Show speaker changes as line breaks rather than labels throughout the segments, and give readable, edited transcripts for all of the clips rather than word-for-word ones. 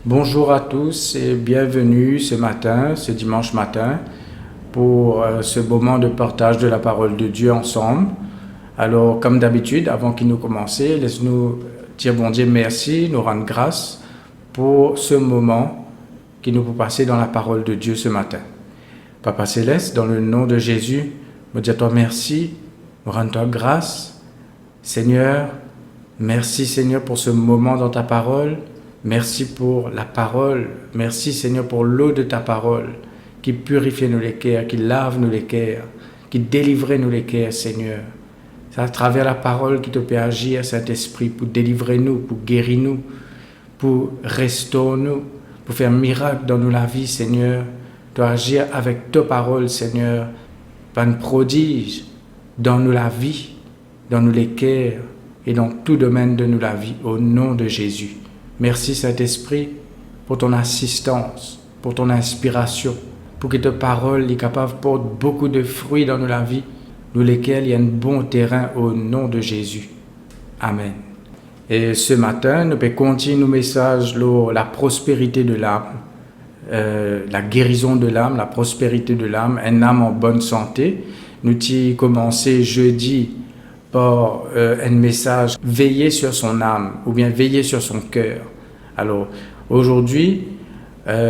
Bonjour à tous et bienvenue ce matin, ce dimanche matin, pour ce moment de partage de la parole de Dieu ensemble. Alors, comme d'habitude, avant qu'il nous commence, laisse-nous dire bon Dieu merci, nous rendre grâce pour ce moment qui nous peut passer dans la parole de Dieu ce matin. Papa Céleste, dans le nom de Jésus, me dis à toi merci, me rends toi grâce. Seigneur, merci Seigneur pour ce moment dans ta parole. Merci pour la parole. Merci Seigneur pour l'eau de ta parole qui purifie nous les cœurs, qui lave nous les cœurs, qui délivre nous les cœurs, Seigneur. C'est à travers la parole qui te peut agir, Saint-Esprit, pour délivrer nous, pour guérir nous, pour restaurer nous, pour faire miracle dans nous la vie, Seigneur. Tu agir avec ta parole, Seigneur, par un prodige dans nous la vie, dans nous les cœurs et dans tout domaine de nous la vie, au nom de Jésus. Merci Saint-Esprit pour ton assistance, pour ton inspiration, pour que ta parole est capable de porter beaucoup de fruits dans la vie, nous lesquels il y a un bon terrain au nom de Jésus. Amen. Et ce matin, nous pouvons continuer nos messages sur la prospérité de l'âme, la guérison de l'âme, la prospérité de l'âme, une âme en bonne santé. Nous avons commencé jeudi par un message « Veiller sur son âme » ou bien « Veiller sur son cœur ». Alors, aujourd'hui,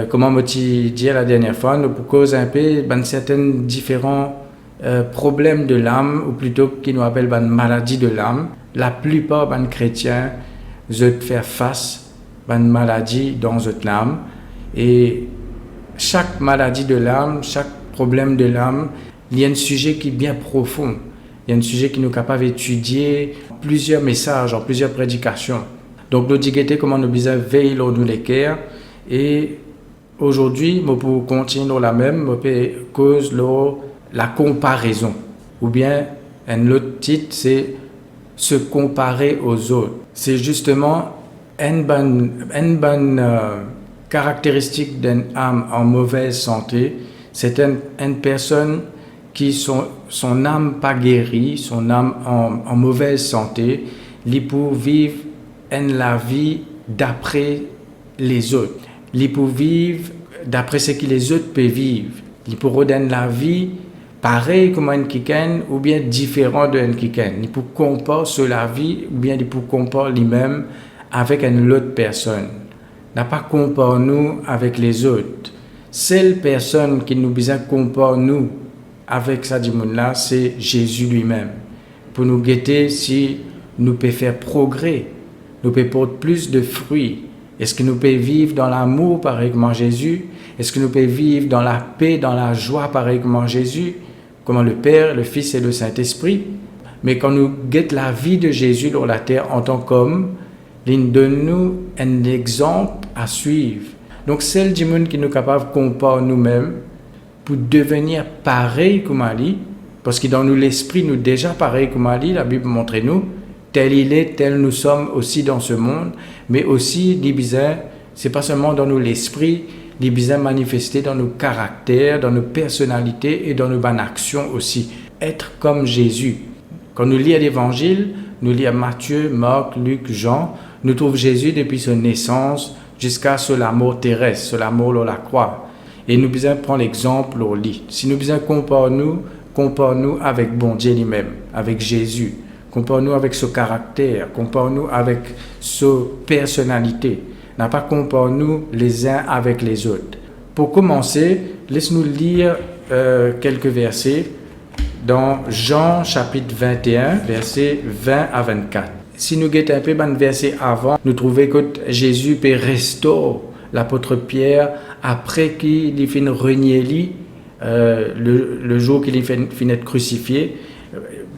comme on m'a dit la dernière fois, nous pouvons causer un peu certains différents problèmes de l'âme, ou plutôt qui nous appellent maladie de l'âme. La plupart des chrétiens veulent faire face à une maladie dans notre âme. Et chaque maladie de l'âme, chaque problème de l'âme, il y a un sujet qui est bien profond. Il y a un sujet qui nous est capable d'étudier plusieurs messages, en plusieurs prédications. Donc, nous disons comment nous devons veiller sur nous les cœurs. Et aujourd'hui, nous pouvons continuer la même, nous pouvons cause la comparaison. Ou bien, un autre titre, c'est se comparer aux autres. C'est justement une bonne caractéristique d'une âme en mauvaise santé. C'est une personne qui son âme pas guérie, son âme en mauvaise santé, il peut vivre la vie d'après les autres. Il peut vivre d'après ce que les autres peuvent vivre. Il peut redonner la vie pareil comme un kiken ou bien différent d'un kiken. Il peut comparer sur la vie ou bien il peut comparer lui-même avec une autre personne. N'a pas comparer nous avec les autres. Seule personne qui nous besoin comparer nous avec ça du monde là, c'est Jésus lui-même. Pour nous guetter si nous pouvons faire progrès, nous pouvons porter plus de fruits. Est-ce que nous pouvons vivre dans l'amour pareil comme Jésus? Est-ce que nous pouvons vivre dans la paix, dans la joie pareil comme Jésus? Comme le Père, le Fils et le Saint-Esprit. Mais quand nous guettons la vie de Jésus sur la terre en tant qu'homme, il donne-nous un exemple à suivre. Donc, celle du monde qui nous est capable de comparer nous-mêmes pour devenir pareil comme Ali, parce que dans nous l'esprit, nous déjà pareil comme Ali, la Bible montre nous, tel il est, tel nous sommes aussi dans ce monde, mais aussi, c'est pas seulement dans nous l'esprit, les besoins manifestés dans nos caractères, dans nos personnalités et dans nos bonnes actions aussi. Être comme Jésus. Quand nous lisons l'Évangile, nous lisons Matthieu, Marc, Luc, Jean, nous trouvons Jésus depuis sa naissance jusqu'à sur la mort terrestre, sur la mort sur la croix. Et nous devons prendre l'exemple au lit. Si nous devons compare-nous avec bon Dieu lui-même, avec Jésus. Compare-nous avec ce caractère, compare-nous avec sa personnalité. N'a pas compare-nous les uns avec les autres. Pour commencer, laisse-nous lire quelques versets dans Jean chapitre 21, versets 20 à 24. Si nous guettons un peu dans le verset avant, nous trouvons que Jésus peut restaurer l'apôtre Pierre après qu'il ait fait renier lui, le jour qu'il ait fait être crucifié.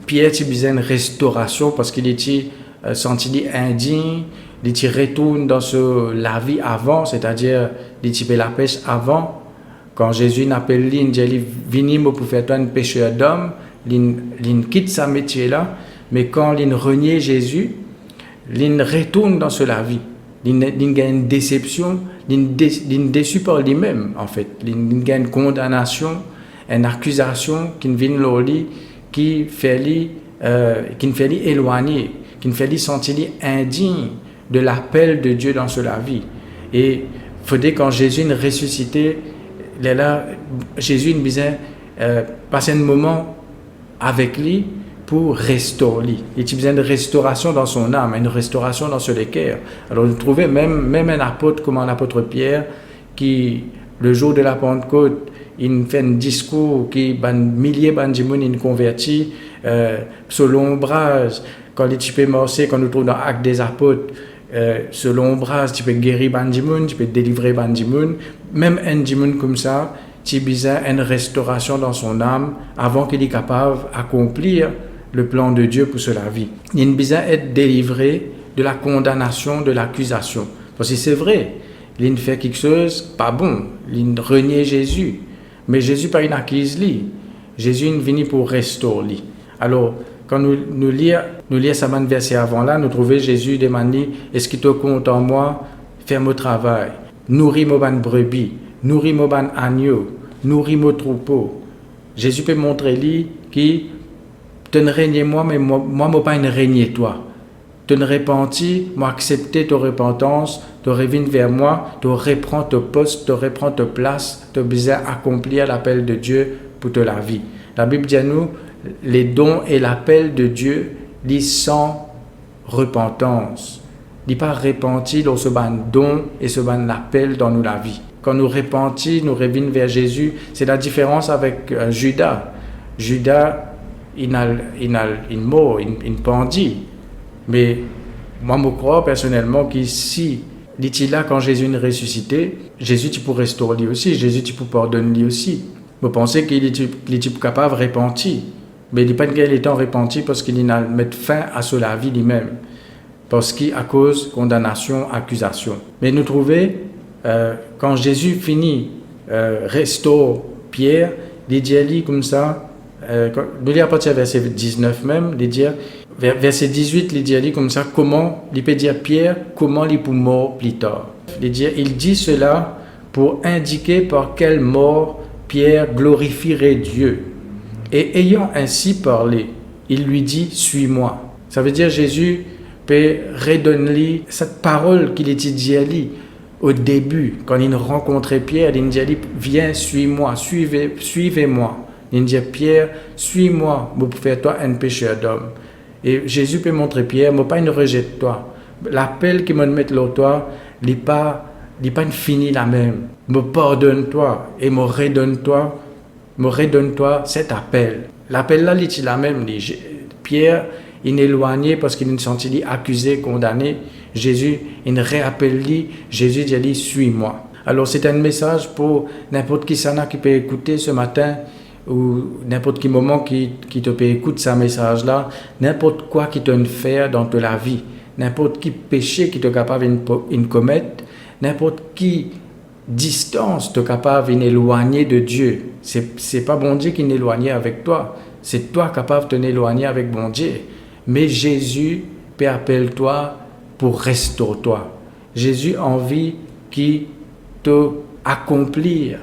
Pierre a besoin une restauration parce qu'il était senti indigne, il retourne dans la vie avant, c'est-à-dire il était la pêche avant. Quand Jésus n'appelle lui, il dit venez pour faire toi un pécheur d'homme, il quitte sa métier là, mais quand il renie Jésus, il retourne dans la vie. Il gagne une déception, il déçu par lui-même en fait. Il gagne une condamnation, une accusation qui vient de lui, qui fait lui éloigner, qui fait lui sentir indigne de l'appel de Dieu dans la vie. Et faudrait quand Jésus nous ressuscité, il est là, Jésus nous disait, passer un moment avec lui pour restaurer lui. Il a besoin de restauration dans son âme, une restauration dans ce cœur. Alors vous trouvez même un apôtre comme l'apôtre Pierre qui, le jour de la Pentecôte, il fait un discours qui milliers de gens convertis sur l'ombrage. Quand il peut marcher, quand nous trouvons dans l'acte des apôtres, sur l'ombrage, tu peux guérir les gens, tu peux délivrer les gens. Même un gens comme ça, tu as besoin d'une restauration dans son âme avant qu'il soit capable d'accomplir le plan de Dieu pour sa vie. Il a besoin d'être délivré de la condamnation, de l'accusation. Parce que c'est vrai, il fait quelque chose pas bon, il renie Jésus. Mais Jésus pas une acquise lui. Jésus est venu pour restaurer lui. Alors, quand nous lisons ce verset avant là, nous trouvons Jésus demander, est-ce qu'il te compte en moi, faire mon travail, nourrir mon brebis, nourrir mon agneau, nourrir mon troupeau. Jésus peut montrer lui qui te ne règne moi, mais moi pas ne régner toi. Te ne repentis, moi accepter ta repentance, te revenir vers moi, te reprendre ton poste, te reprendre ta place, te besoin accomplir l'appel de Dieu pour te la vie. La Bible dit à nous, les dons et l'appel de Dieu, ils sans repentance. Ils pas repenti dans ce don et ce appel dans nous la vie. Quand nous repentis, nous revenons vers Jésus, c'est la différence avec Judas. Judas, il mort, il pendit. Mais moi, je crois personnellement qu'ici, il est là quand Jésus est ressuscité, Jésus tu peux restaurer lui aussi, Jésus tu peux pardonner lui aussi. Je pense qu'il est capable de repentir. Mais il n'est pas qu'il est repenti parce qu'il a mis fin à la vie lui-même. Parce qu'à cause de condamnation, accusation. Mais nous trouvons, quand Jésus finit, restaure Pierre, il dit comme ça, nous lisons à partir du verset 19 même, il dit, verset 18, il dit comme ça, comment, il peut dire Pierre, comment il peut mort plus tard. Il dit cela pour indiquer par quelle mort Pierre glorifierait Dieu. Et ayant ainsi parlé, il lui dit, suis-moi. Ça veut dire Jésus peut redonner cette parole qu'il était dit à lui au début, quand il rencontrait Pierre, il dit à lui, viens, suis-moi, suivez-moi. Il dit, Pierre, suis-moi, pour faire toi un pécheur d'homme. Et Jésus peut montrer Pierre, moi pas ne rejette toi. L'appel qu'il me met là toi, il n'est pas fini la même. Me pardonne-toi et me redonne-toi cet appel. L'appel là, il est la même. Pierre, il est éloigné parce qu'il est senti accusé, condamné. Jésus, il réappelle lui. Jésus dit à lui, suis-moi. Alors c'est un message pour n'importe qui qui peut écouter ce matin, ou n'importe quel moment qui te peut écouter ce message-là, n'importe quoi qui te fait dans ta vie, n'importe qui péché qui te capable de commettre, n'importe qui distance te capable d'éloigner de Dieu. C'est pas bon Dieu qui est éloigné avec toi, c'est toi capable de t'éloigner avec bon Dieu. Mais Jésus peut appeler toi pour restaurer toi. Jésus a envie qui te accomplir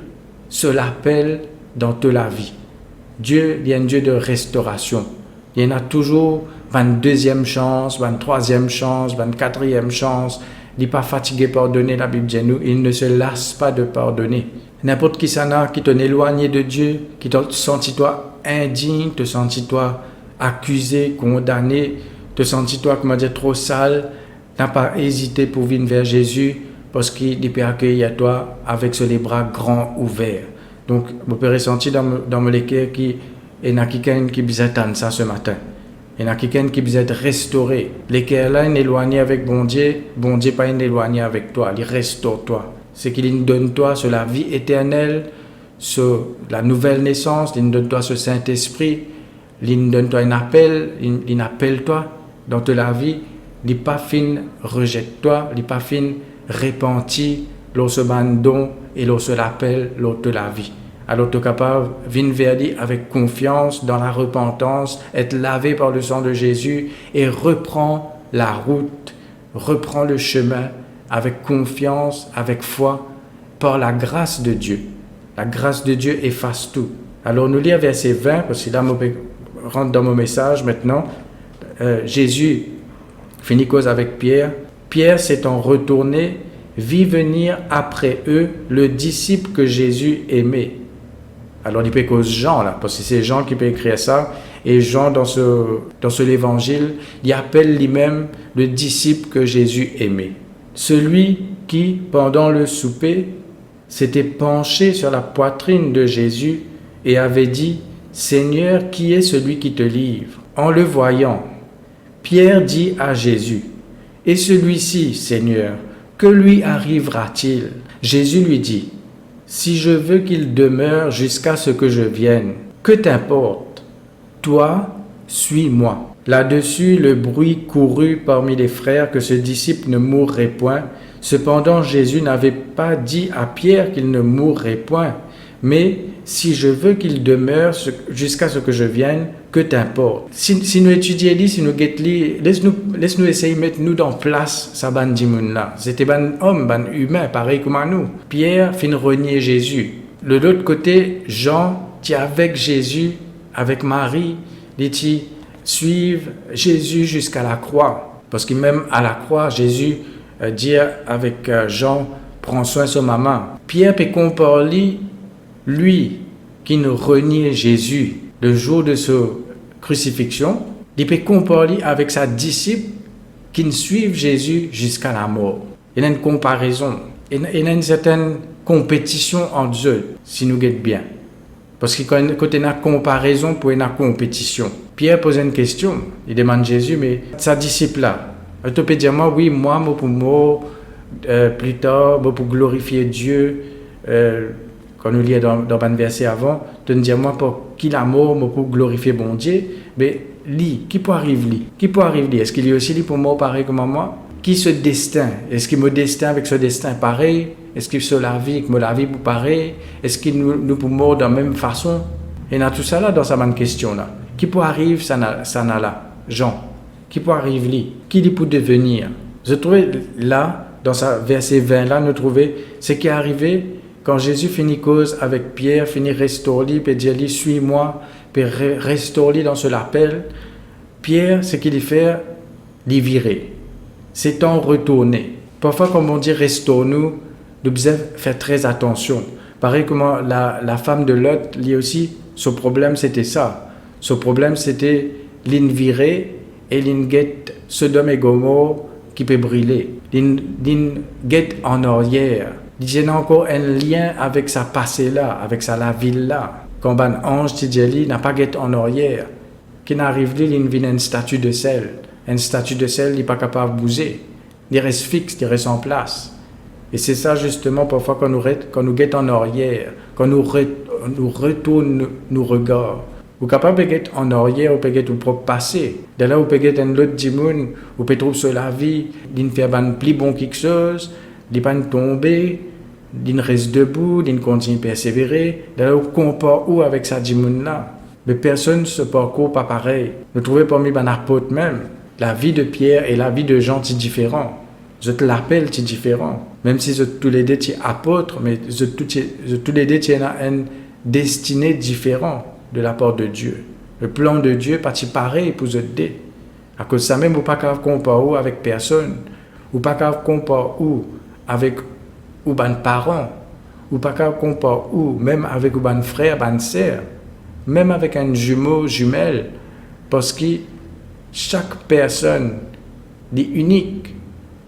ce l'appel dans toute la vie. Dieu est un Dieu de restauration. Il y en a toujours 22e chance, 23e chance, 24e chance. Il n'est pas fatigué de pardonner, la Bible dit nous. Il ne se lasse pas de pardonner. N'importe qui qui t'en éloigné de Dieu, qui te senti toi indigne, te senti toi accusé, condamné, te senti toi, comment dire, trop sale, n'a pas hésité pour venir vers Jésus parce qu'il peut accueillir toi avec les bras grands ouverts. Donc, vous pouvez ressentir dans mon cœur qu'il y a quelqu'un qui besoin d'entendre ça ce matin. Il y a quelqu'un qui besoin de restaurer. Les cœurs là, il est éloigné avec bon Dieu pas éloigné avec toi, il restaure toi. C'est qu'il donne toi sur la vie éternelle, sur la nouvelle naissance, il donne toi ce Saint-Esprit, il donne toi un appel, il appelle toi dans toute la vie, il pas fin rejette toi, il pas fin repenti, lorsque don et lorsque l'appel, lorsque la vie. Alors tu es capable de venir vers lui avec confiance dans la repentance, être lavé par le sang de Jésus et reprends la route, reprends le chemin avec confiance, avec foi, par la grâce de Dieu. La grâce de Dieu efface tout. Alors nous lisons verset 20, parce que là, je rentre dans mon message maintenant. Jésus finit cause avec Pierre. Pierre s'étant retourné, vit venir après eux le disciple que Jésus aimait. Alors il peut cause Jean là, parce que c'est Jean qui peut écrire ça, et Jean dans ce l'évangile, il appelle lui-même le disciple que Jésus aimait. Celui qui, pendant le souper, s'était penché sur la poitrine de Jésus et avait dit « Seigneur, qui est celui qui te livre ?» En le voyant, Pierre dit à Jésus « Et celui-ci, Seigneur, que lui arrivera-t-il ?» Jésus lui dit « Si je veux qu'il demeure jusqu'à ce que je vienne, que t'importe? Toi, suis-moi. » Là-dessus, le bruit courut parmi les frères que ce disciple ne mourrait point. Cependant, Jésus n'avait pas dit à Pierre qu'il ne mourrait point, mais si je veux qu'il demeure jusqu'à ce que je vienne, que t'importe. Si nous étudions, si nous guettons, laisse-nous essayer de mettre nous dans place ça ban dimoun là. C'était ban homme, ban humain, pareil comme à nous. Pierre fin renier Jésus. De l'autre côté, Jean, qui avec Jésus, avec Marie, dit suivre Jésus jusqu'à la croix. Parce que même à la croix, Jésus dit avec Jean, prends soin de son maman. Pierre peut comparer lui qui nous reniait Jésus le jour de sa crucifixion, il peut comparer avec sa disciple qui nous suivent Jésus jusqu'à la mort. Il y a une comparaison, il y a une certaine compétition entre eux, si nous guettons bien. Parce que quand il y a une comparaison pour une compétition, Pierre pose une question, il demande à Jésus, mais sa disciple-là, tu peux dire, moi, oui, moi, pour moi, plus tard, pour glorifier Dieu, quand nous lisons dans un verset avant, de nous dire, moi, pour qui l'amour, pour glorifier bon Dieu, mais lui, qui peut arriver lui? Est-ce qu'il y a aussi lui pour moi pareil comme moi? Qui ce destin? Est-ce qu'il me destin avec ce destin pareil? Est-ce qu'il se la vie, que me la vie pour pareil? Est-ce qu'il nous pour mort de la même façon? Et il y a tout ça là dans sa même question là. Qui peut arriver, ça n'a là? Jean. Qui peut arriver lui? Qui lui peut devenir? Je trouvais là, dans sa verset 20 là, nous trouvons ce qui est arrivé quand Jésus finit cause avec Pierre, finit restaurer, puis dit, suis-moi, puis restaurer dans ce l'appel. Pierre, ce qu'il fait, l'y virer. C'est en retourner. Parfois, comme on dit, restaure-nous, nous devons faire très attention. Pareil comme la femme de Lot, lui aussi, son problème, c'était ça. Son problème, c'était l'invirer et l'inguette Sodome et Gomorrhe qui peut brûler. L'inguette en arrière. Il y a encore un lien avec sa passé-là, avec sa ville-là. Quand un ange qui n'a pas guette en arrière, qui n'arrive là, il vient une statue de sel. Une statue de sel, il n'est pas capable de bouger. Il reste fixe, il reste en place. Et c'est ça justement parfois quand nous guette en arrière, quand nous retourne nos regards. Vous êtes capable de guetter en arrière, vous pouvez guetter au propre passé. De là, vous pouvez guetter un autre dimoun, vous pouvez trouver sur la vie, d'une faire un plus bon quelque chose, d'une pas tomber, d'une reste debout, d'une continue à persévérer. De là, vous comparez où avec sa dimoun là. Mais personne ne se parcourt pas pareil. Vous trouvez parmi les apôtres même, la vie de Pierre et la vie de Jean sont différents. Je te l'appelle, c'est différent. Même si tous les deux sont apôtres, mais tous les deux ont une destinée différente de la part de Dieu. Le plan de Dieu n'est pas pareil pour eux deux. À cause de ça même, vous ne pouvez pas comparer avec personne. Vous ne pouvez pas comparer avec vos parents. Vous ne pouvez pas comparer même avec vos frères, vos sœurs. Même avec un jumeau, jumelle. Parce que chaque personne est unique.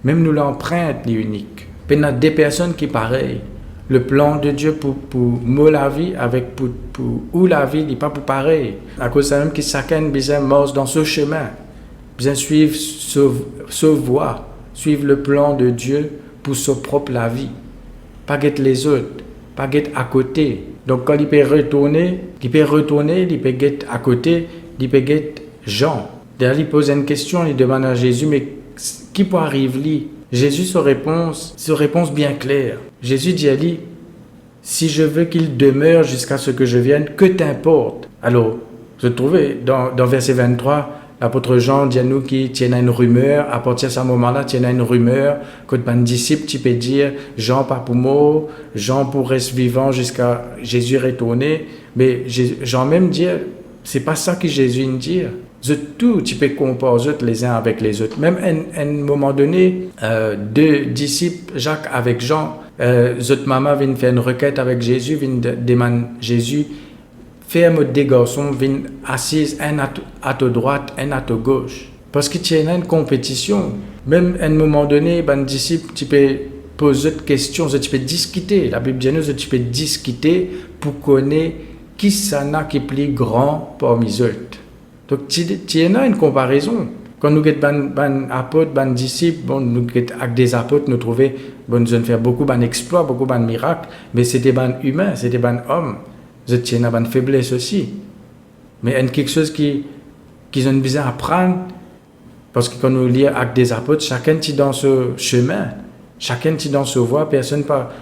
Même nous l'empreinte est unique. Il y a des personnes qui sont pareilles. Le plan de Dieu pour moi la vie, avec pour où la vie n'est pas pour pareil. À cause de ça même que chacun besoin marche dans ce chemin. Besoin suivre ce voie, suivre le plan de Dieu pour sa propre la vie. Pas guetter les autres, pas guetter à côté. Donc quand il peut retourner, il peut guetter à côté, il peut guetter Jean. D'ailleurs, il pose une question, il demande à Jésus, mais qui peut arriver là? Jésus, sa réponse bien claire. Jésus dit à lui, si je veux qu'il demeure jusqu'à ce que je vienne, que t'importe? Alors, je trouvais dans verset 23, l'apôtre Jean dit à nous qu'il tient une rumeur, à partir de ce moment-là, il y a une rumeur, que un disciple, tu peux dire, Jean pas pour mort, Jean pour rester vivant jusqu'à Jésus retourner, mais Jean même dit, c'est pas ça que Jésus dit. tout, tu peux comparer les uns avec les autres. Même à un moment donné, deux disciples, Jacques avec Jean, maman vient faire une requête avec Jésus, vient demander Jésus, ferme des garçons, vient assise un à ta droite, un à ta gauche. Parce que tu as une compétition. Même à un moment donné, ben disciple, tu peux poser des questions, tu peux discuter. La Bible dit nous, tu peux discuter pour connaître qui ça n'a qui est plus grand parmi les autres. Donc, tu as une comparaison. Quand nous avons des apôtres, des disciples, bon, nous avec des apôtres, nous trouvons, bon, nous avons fait beaucoup d'exploits, beaucoup de miracles, mais c'était des humains, c'était des hommes. Vous avez une faiblesse aussi. Mais il y a quelque chose qui ont besoin d'apprendre, parce que quand nous lisons avec des apôtres, chacun est dans ce chemin, chacun est dans ce voie, personne pas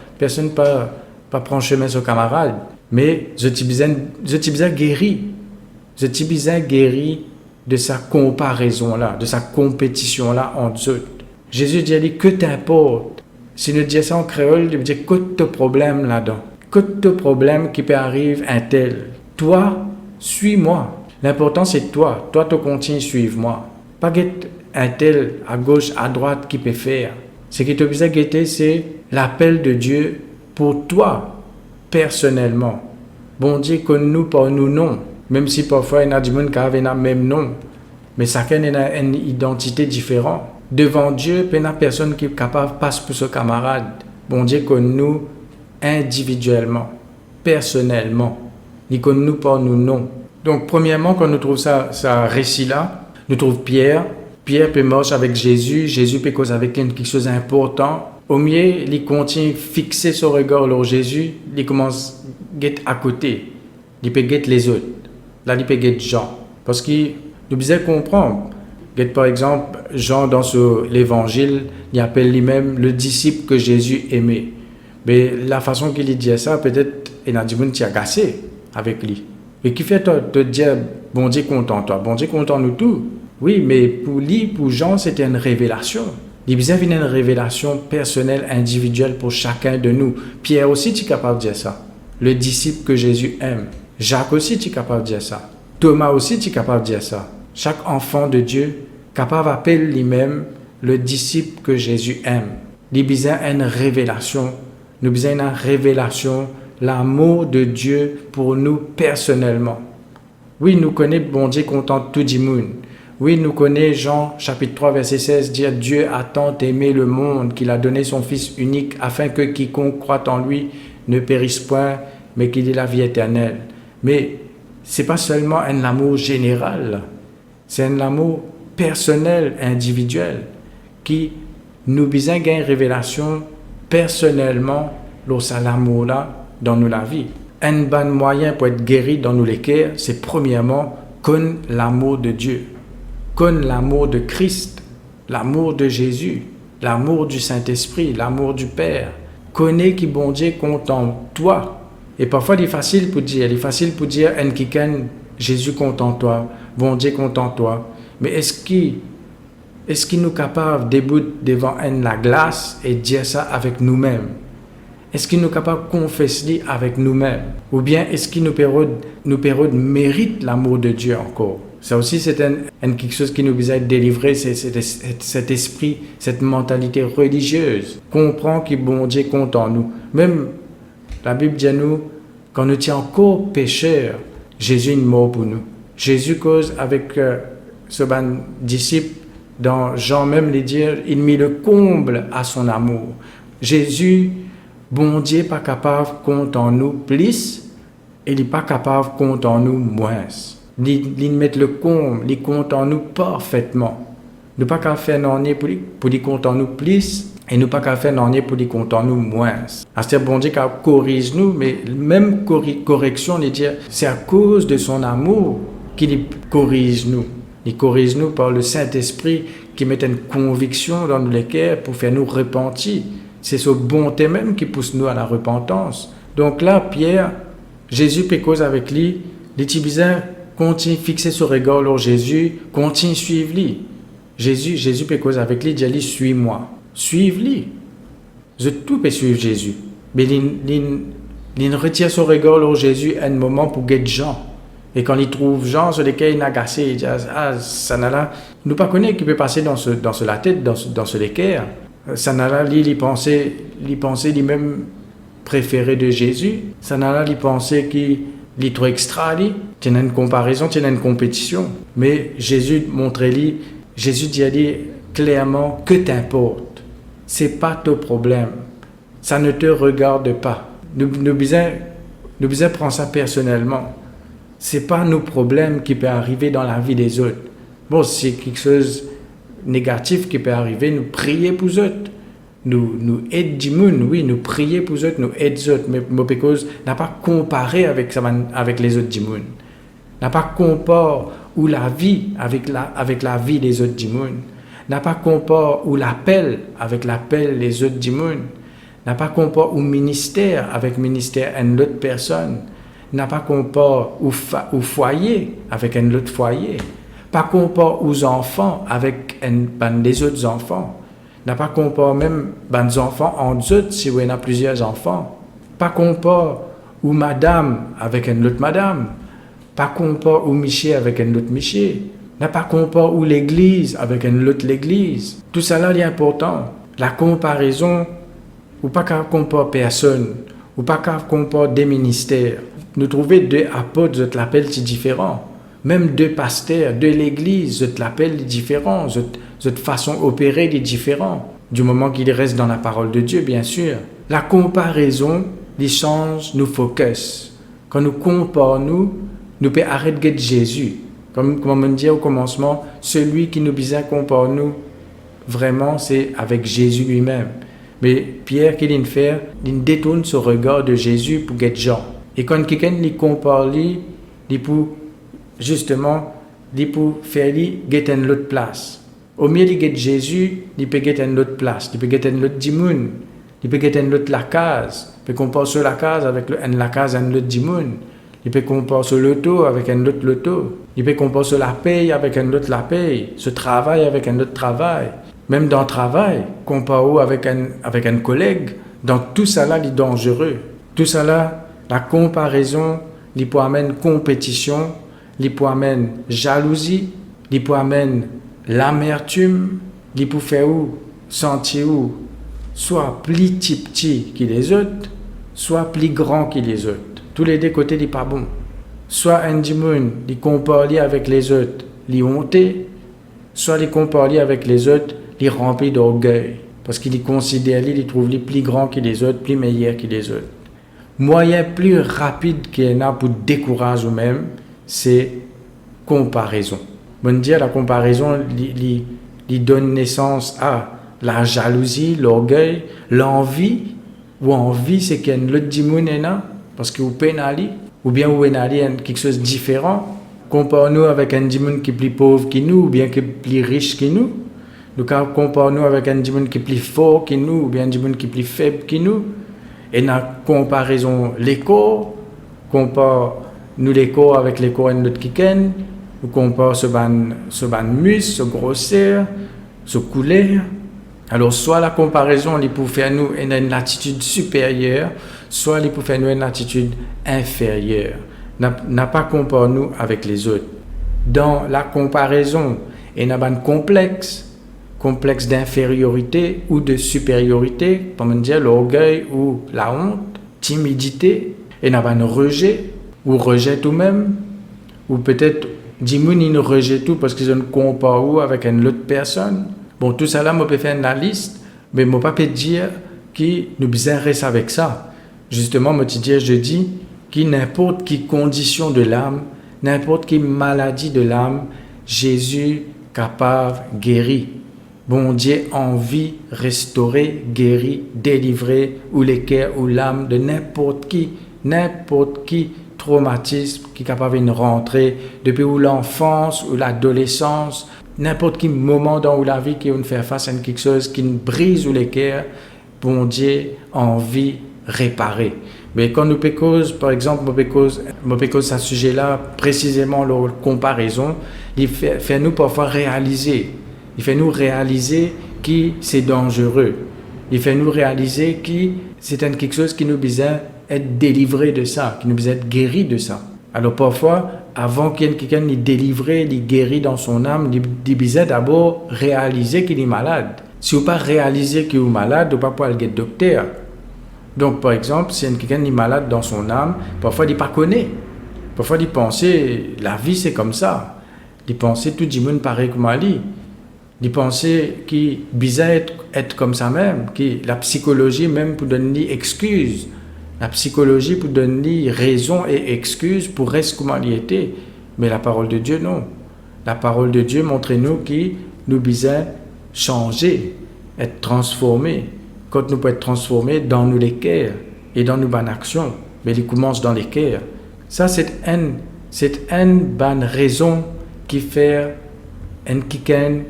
prend chemin sur camarade. Mais je suis besoin guéri. Je suis besoin guéri de sa comparaison-là, de sa compétition-là entre eux. Jésus dit, que t'importe. Si nous disons ça en créole, il veut dire, que te problème là-dedans. Que te problème qui peut arriver un tel. Toi, suis-moi. L'important, c'est toi. Toi, tu continues à suivre moi. Pas un tel à gauche, à droite qui peut faire. Ce qui te besoin guetter, c'est l'appel de Dieu pour toi, personnellement. Bon Dieu, connaît-nous par nous non. Même si parfois il y a des gens qui ont le même nom. Mais chacun a une identité différente. Devant Dieu, il y a personne qui est capable de passer pour ce camarade. Bon Dieu connaît-nous individuellement, personnellement. Il connaît-nous par nous non. Donc premièrement, quand nous trouvons ça récit-là, nous trouvons Pierre. Pierre peut marcher avec Jésus. Jésus peut causer avec lui quelque chose d'important. Au mieux, il continue à fixer son regard sur Jésus. Il commence à guetter à côté. Il peut guetter les autres. Là, il peut guetter Jean. Parce qu'il nous besoin comprendre. Par exemple, Jean, dans l'évangile, il appelle lui-même le disciple que Jésus aimait. Mais la façon qu'il dit ça, peut-être, il y a des gens qui sont agacés avec lui. Mais qui fait te dire, bon Dieu content toi, bon Dieu content nous tous. Oui, mais pour lui, pour Jean, c'était une révélation. Il y a une révélation personnelle, individuelle pour chacun de nous. Pierre aussi, tu es capable de dire ça. Le disciple que Jésus aime. Jacques aussi, tu es capable de dire ça. Thomas aussi, tu es capable de dire ça. Chaque enfant de Dieu, capable d'appeler lui-même le disciple que Jésus aime. Il y a besoin d'une révélation. Nous avons besoin d'une révélation, l'amour de Dieu pour nous personnellement. Oui, nous connaissons bon Dieu content tout le monde. Oui, nous connaissons Jean chapitre 3 verset 16 dire Dieu a tant aimé le monde qu'il a donné son Fils unique afin que quiconque croit en lui ne périsse point mais qu'il ait la vie éternelle. Mais ce n'est pas seulement un amour général, c'est un amour personnel, individuel qui nous besoin d'une révélation personnellement lorsque l'amour là dans nous la vie. Un bon moyen pour être guéri dans nous les cœurs, c'est premièrement connaître l'amour de Dieu. Connaître l'amour de Christ, l'amour de Jésus, l'amour du Saint-Esprit, l'amour du Père. Connais qui bon Dieu compte en toi. Et parfois, il est facile pour dire, en quelqu'un, Jésus compte en toi, bon Dieu compte en toi. Mais est-ce qu'il nous est capable de débouter devant la glace et dire ça avec nous-mêmes? Est-ce qu'il nous est capable de confesser avec nous-mêmes? Ou bien est-ce qu'il nous période mérite l'amour de Dieu encore? Ça aussi, c'est quelque chose qui nous besoin de délivrer, c'est cet esprit, cette mentalité religieuse. Comprends que bon Dieu compte en nous. Même la Bible dit à nous, quand nous étions encore pécheurs, Jésus est mort pour nous. Jésus cause avec ce disciple, dans Jean même, les dire, il mit le comble à son amour. Jésus, bon Dieu, pas capable compte en nous plus, et il n'est pas capable compte en nous moins. Il met le comble, il compte en nous parfaitement. Nous pas qu'à faire non pour lui compte en nous plus, et nous pas qu'à faire non pour lui compte en nous moins. C'est-à-dire bon Dieu qui corrige nous, mais même correction, il dit, c'est à cause de son amour qu'il corrige nous. Il corrige nous par le Saint-Esprit qui met une conviction dans nos cœurs pour faire nous repentir. C'est ce bonté même qui pousse nous à la repentance. Donc là, Pierre, Jésus peut cause avec lui, les petits bizarres continue à fixer son regard sur Jésus, continue à suivre lui. Jésus peut cause avec lui, dit suis-moi. Suive-lui. Tout peut suivre Jésus. Mais il retire son regard sur Jésus à un moment pour guetter Jean. Et quand il trouve gens sur lesquels il a agacé, il dit ah ça n'a là, nous pas connaît qui peut passer dans la tête, dans ce l'équerre. Ça n'a là il pensait lui-même préféré de Jésus. Ça n'a là il pensait qu'il trop extra lui. Il y a une comparaison, il y a une compétition. Mais Jésus montrait lui, Jésus dit à lui clairement que t'importe. C'est pas ton problème. Ça ne te regarde pas. Nous besoin prendre ça personnellement. C'est pas nos problèmes qui peut arriver dans la vie des autres. Bon, c'est quelque chose de négatif qui peut arriver, nous prier pour eux. Nous aider du monde, oui, nous prier pour eux, nous aider eux, mais parce n'a pas comparé avec les autres du monde. N'a pas comparé ou la vie avec la vie des autres du monde. N'a pas comparé ou l'appel avec l'appel des autres du monde. N'a pas comparé au ministère avec le ministère d'une autre personne. N'a pas comparé au foyer avec un autre foyer. Pas comparé aux enfants avec des autres enfants. N'a pas comparé même des enfants entre eux si on a plusieurs enfants. Pas comparé aux madame avec une autre madame. Pas comparé au Michel avec un autre Michel. N'a pas comparé ou l'église avec une autre l'église. Tout ça là est important. La comparaison, ou pas qu'à comparer personne, ou pas qu'à comparer des ministères. Nous trouvons deux apôtres, je te l'appelle, c'est différent. Même deux pasteurs, de l'église, je te l'appelle, différent. Cette façon d'opérer est différente. Du moment qu'il reste dans la parole de Dieu, bien sûr. La comparaison, les change nos focus. Quand nous comparons, nous pouvons arrêter de Jésus. Comme on me dit au commencement, celui qui nous besoin comparer nous, vraiment, c'est avec Jésus lui-même. Mais Pierre, qu'il vient faire, il détourne ce regard de Jésus pour get gens. Et quand quelqu'un lui compare, il peut justement, il peut faire lui get une autre place. Au mieux de get Jésus, il peut get une autre place, il peut get une autre dimoun, il peut get une autre la case, il peut comparer sur la case avec la case un autre dimoun, il peut comparer sur l'auto avec un autre l'auto, il peut comparer sur la paye avec un autre la paye, ce travail avec un autre travail. Même dans le travail, comparé avec un collègue, donc tout ça là est dangereux. Tout ça là, la comparaison, il peut amener compétition, il peut amener jalousie, il peut amener l'amertume, il peut faire sentir soit plus petit que les autres, soit plus grand que les autres. Tous les deux côtés, il pas bon. Soit un dimoun, il compare avec les autres, il honté, soit il compare avec les autres, il rempli d'orgueil, parce qu'il considère, il trouve les plus grands que les autres, plus meilleurs que les autres. Moyen plus rapide qu'il y en a pour décourager eux-mêmes, c'est comparaison. Bon dire, la comparaison, il donne naissance à la jalousie, l'orgueil, l'envie, ou envie, c'est qu'il y a une autre dimoun parce que vous pénalisez, ou bien vous pénalisez quelque chose de différent. Compare-nous avec un dimoun qui est plus pauvre que nous, ou bien qui est plus riche que nous. Nous comparons avec un dimoun qui est plus fort que nous, ou bien un dimoun qui est plus faible que nous. Et dans la comparaison, les corps, compare-nous les corps avec les corps de notre kiken, nous comparons ce ban muscle, ce grosseur, ce couleur. Alors, soit la comparaison, il peut faire nous une attitude supérieure, soit il peut faire nous une attitude inférieure. N'a pas comparé nous avec les autres. Dans la comparaison, il y a un complexe d'infériorité ou de supériorité, comme dire l'orgueil ou la honte, timidité, et il y a un rejet ou rejet tout même, ou peut-être dimoun il rejette tout parce qu'ils ont comparé avec une autre personne. Bon, tout ça là, je peux faire une liste, mais je ne peux pas dire que nous besoin rester avec ça. Justement, je dis que n'importe quelle condition de l'âme, n'importe quelle maladie de l'âme, Jésus capable guérir. Bon Dieu envie restaurer, guérir, délivrer ou les cœurs ou l'âme de n'importe qui traumatisme qui est capable de rentrer depuis l'enfance ou l'adolescence, n'importe quel moment dans la vie qui va faire face à quelque chose qui nous brise ou les cœurs, bon Dieu envie réparer. Mais quand nous pécons, par exemple, nous pécons à ce sujet-là, précisément la comparaison, il fait nous parfois réaliser. Il fait nous réaliser que c'est dangereux. Il fait nous réaliser que c'est quelque chose qui nous besoin être délivré de ça, qui nous besoin être guéri de ça. Alors parfois, avant qu'il y ait quelqu'un qui délivré, qui guéri dans son âme, il besoin d'abord réaliser qu'il est malade. Si vous ne pas réaliser qu'il est malade, vous ne pouvez pas aller au docteur. Donc par exemple, si quelqu'un est malade dans son âme, parfois il ne pas connaît. Parfois il pense la vie c'est comme ça. Il pense tout le monde pareil comme lui. Il pense qu'il bizarre être comme ça même, que la psychologie même pour donner excuse. La psychologie pour donner raison et excuse pour rester comme il était. Mais la parole de Dieu, non. La parole de Dieu montre-nous qu'il nous besoin changer, être transformé. Quand nous pouvons être transformés dans nous les cœurs et dans nos bonnes actions, mais il commence dans les cœurs. Ça, c'est une bonne raison qui fait un quelqu'un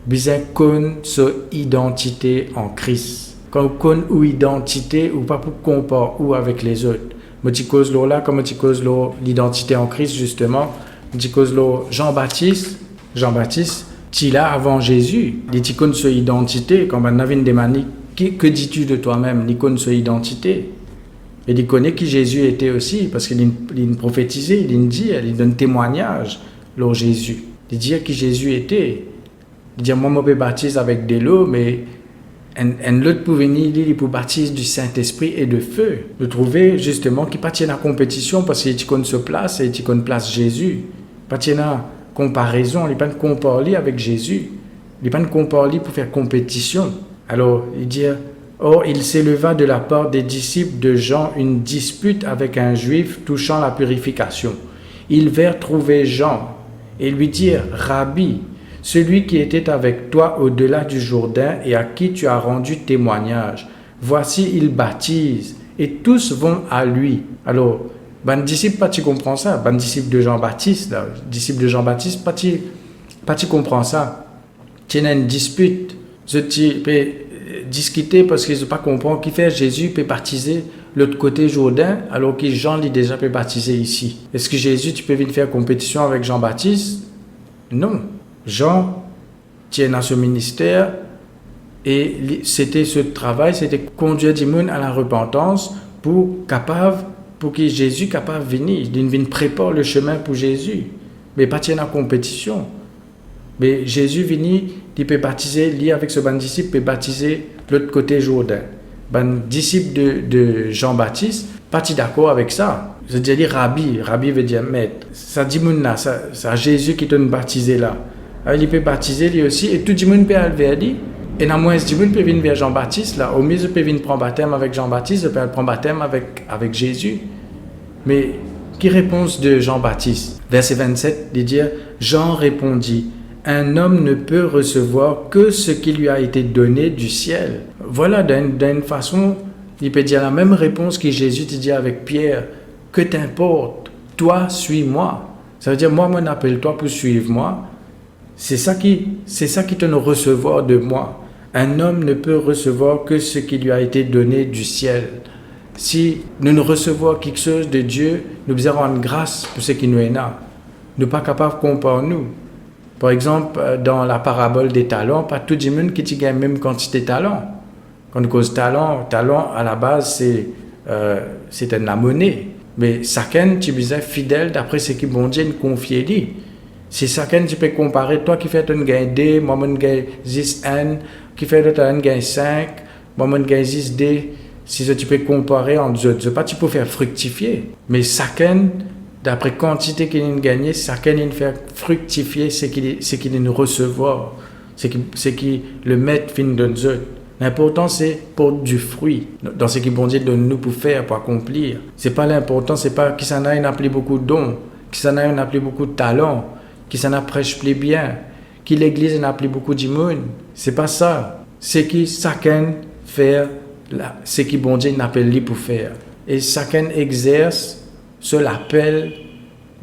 besoin connaître son identité en Christ. Quand on connaît une identité, ou pas pour comparer ou avec les autres. Je dis cause là, comme je dis cause l'identité en Christ, justement. Je dis cause Jean-Baptiste, tu là avant Jésus. Il dit connaît son identité, quand on avait une demande, que dis-tu de toi-même? Il connaît son identité. Et il connaît qui Jésus était aussi, parce qu'il prophétisé, il dit, il donne témoignage lors Jésus. Il dit qui Jésus était. Il dit, moi, je peux baptiser avec de l'eau, mais un autre pour venir, il pour baptiser du Saint-Esprit et de feu. De trouver justement qu'il pas tient la compétition parce qu'il connaît sa place et il connaît place Jésus. Pas tient la comparaison, il pas comparer avec Jésus. Il pas comparer pour faire compétition. Alors, il dit, or, il s'éleva de la part des disciples de Jean une dispute avec un juif touchant la purification. Ils vinrent trouver Jean et lui dirent, Rabbi, celui qui était avec toi au-delà du Jourdain et à qui tu as rendu témoignage. Voici, il baptise, et tous vont à lui. Alors, ben disciple, pas tu comprends ça. Ben disciple de Jean-Baptiste, pas tu comprends ça. Tu as une dispute. Tu peux discuter parce qu'ils ne pas comprendre qui fait Jésus peut baptiser l'autre côté Jourdain, alors que Jean lui déjà peut baptiser ici. Est-ce que Jésus, tu peux venir faire compétition avec Jean-Baptiste? Non. Jean tient dans ce ministère et c'était ce travail, c'était conduire du monde à la repentance pour que Jésus capable de venir. Il vient préparer le chemin pour Jésus, mais pas tient en compétition. Mais Jésus vient, il peut baptiser, lui avec ce bon disciple, peut baptiser l'autre côté Jourdain. Ben disciple de Jean-Baptiste, pas d'accord avec ça. Je dis Rabbi veut dire maître. Ça dit moun là, ça Jésus qui te baptisé là. Alors, il peut baptiser lui aussi et tout le monde peut aller vers lui. Et dans moins du monde peut venir vers Jean-Baptiste là. Au mieux je peux venir prendre baptême avec Jean-Baptiste, je peux prendre baptême avec Jésus. Mais qui réponse de Jean-Baptiste? Verset 27, il dit Jean répondit, un homme ne peut recevoir que ce qui lui a été donné du ciel. Voilà, d'une façon, il peut dire la même réponse que Jésus te dit avec Pierre. Que t'importe, toi, suis-moi. Ça veut dire, moi, appelle-toi pour suivre moi. C'est ça qui te recevoir de moi. Un homme ne peut recevoir que ce qui lui a été donné du ciel. Si nous ne recevons quelque chose de Dieu, nous devons rendre grâce pour ce qui nous est là. Nous ne sommes pas capables de comparer nous. Par exemple, dans la parabole des talents, pas tout le monde qui gagne la même quantité de talents. Quand on cause talent à la base, c'est la monnaie. Mais chacun, tu es fidèle d'après ce que bon Dieu nous confie. Si chacun, tu peux comparer, toi qui fais un gain D, moi je gagne 10 N, qui fait un gain 5, moi je gagne 10 D. Si tu peux comparer entre eux, pas tu peux faire fructifier. Mais chacun, d'après quantité qu'il a gagné, chacun il fait fructifier ce qu'il nous recevoir, ce qui le maître fin de nous. L'important c'est pour du fruit dans ce qui bon Dieu donne nous pour faire, pour accomplir. C'est pas l'important, c'est pas qui s'en a appelé beaucoup de dons, qui s'en a appelé beaucoup de talents, qui s'en a prêché plus bien, qui l'église en a appelé beaucoup de monde. C'est pas ça. C'est qui chacun fait ce qui bon Dieu n'appelle lui pour faire. Et chacun exerce ce l'appel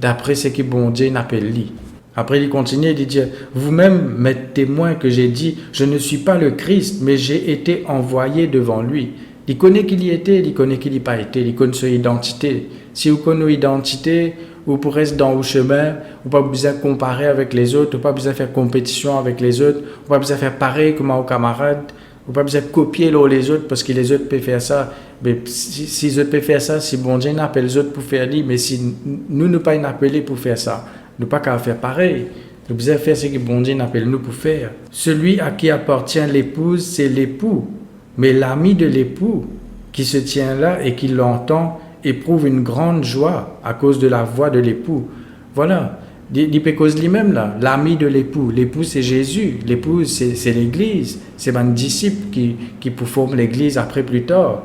d'après ce que bon Dieu n'appelle lui. Après, il continue, il dit, vous-même m'êtes témoin que j'ai dit, je ne suis pas le Christ, mais j'ai été envoyé devant lui. Il connaît qui il était, il connaît qui il n'a pas été, il connaît son identité. Si vous connaissez l'identité, vous pourrez rester dans le chemin, vous n'avez pas besoin de comparer avec les autres, vous n'avez pas besoin de faire compétition avec les autres, vous n'avez pas besoin de faire pareil comme aux camarades, vous n'avez pas besoin de copier les autres parce que les autres peuvent faire ça. mais si je peux faire ça, si bon Dieu n'appelle les autres pour faire ça, mais si nous ne pas appelés pour faire ça, nous pas qu'à faire pareil. Nous devons faire ce que bon Dieu appelle nous pour faire. Celui à qui appartient l'épouse, c'est l'époux. Mais l'ami de l'époux, qui se tient là et qui l'entend, éprouve une grande joie à cause de la voix de l'époux. Voilà. Il peut cause lui-même là, l'ami de l'époux. L'époux c'est Jésus, l'épouse c'est l'Église, c'est un disciple qui forme l'Église après plus tard.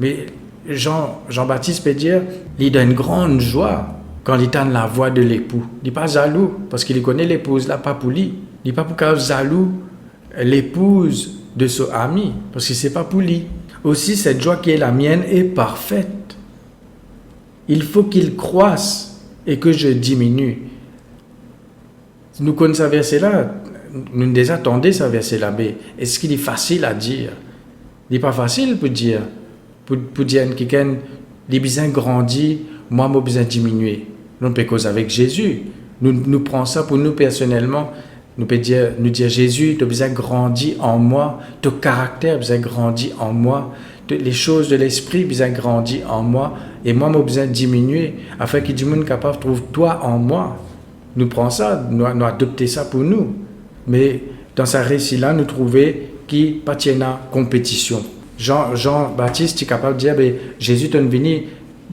Mais Jean-Baptiste peut dire, il a une grande joie quand il entend la voix de l'époux. Il n'est pas jaloux parce qu'il connaît l'épouse là, pas pour lui. Il n'est pas pour qu'il jaloux l'épouse de son ami parce que c'est pas pour lui. Aussi cette joie qui est la mienne est parfaite. Il faut qu'il croisse et que je diminue. Nous connaissons ce verset-là, nous déjà attendons ce verset-là, mais est-ce qu'il est facile à dire? Il n'est pas facile pour dire à quelqu'un, les besoins grandissent, moi, j'ai besoin diminuer. Nous peut cause avec Jésus. Nous prenons ça pour nous personnellement. Nous peut dire Jésus, tu as besoin grandir en moi, ton caractère besoin grandir en moi, les choses de l'esprit besoin grandir en moi, et moi, j'ai besoin diminuer, afin que du monde capable trouve toi en moi. Nous prenons ça, nous adoptons ça pour nous. Mais dans ce récit-là, nous trouvons qu'il n'y a pas de compétition. Jean-Baptiste est capable de dire, Jésus est venu,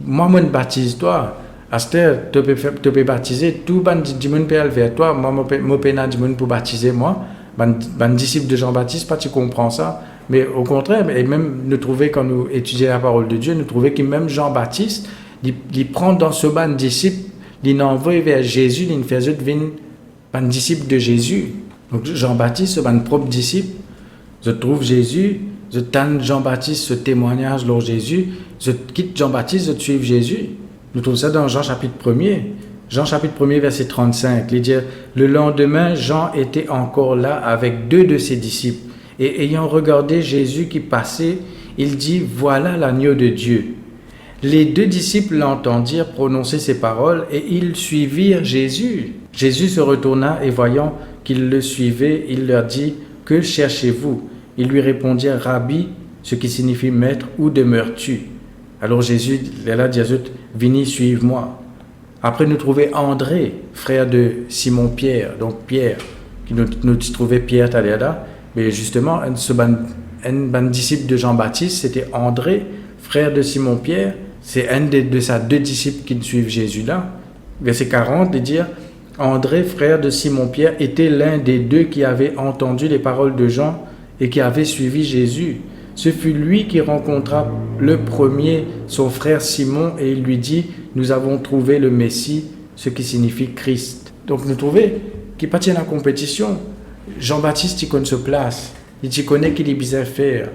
moi, je baptise toi. Astère, tu peux baptiser, tout le monde peut aller vers toi, moi, je peux pour baptiser moi. Les disciples de Jean-Baptiste, pas tu comprends ça. Mais au contraire, et même nous trouvons, quand nous étudions la parole de Dieu, nous trouvons que même Jean-Baptiste, il prend dans ce ban disciple, il envoie vers Jésus, il fait devenir un disciple de Jésus. Donc Jean-Baptiste, c'est un propre disciple. Je trouve Jésus, je tente Jean-Baptiste ce témoignage lors Jésus, je quitte Jean-Baptiste, je suis Jésus. Nous trouvons ça dans Jean chapitre 1er. Jean chapitre 1er, verset 35. Il dit, le lendemain, Jean était encore là avec 2 de ses disciples. Et ayant regardé Jésus qui passait, il dit, voilà l'agneau de Dieu. Les 2 disciples l'entendirent prononcer ces paroles et ils suivirent Jésus. Jésus se retourna et voyant qu'ils le suivaient, il leur dit, que cherchez-vous? Ils lui répondirent, Rabbi, ce qui signifie maître, où demeures-tu? Alors Jésus leur a dit, venez, suivez-moi. Après, nous trouvons André, frère de Simon-Pierre, donc Pierre, qui nous trouvait Pierre Taléada. Mais justement, un disciple de Jean-Baptiste, c'était André, frère de Simon-Pierre. C'est un de ses 2 disciples qui suivent Jésus là. Verset 40, de dire, André, frère de Simon-Pierre, était l'un des 2 qui avaient entendu les paroles de Jean et qui avait suivi Jésus. Ce fut lui qui rencontra le premier son frère Simon et il lui dit, nous avons trouvé le Messie, ce qui signifie Christ. Donc nous trouvons qu'il n'y a pas de compétition. Jean-Baptiste, il connaît sa place, il connaît qu'il est bien faire.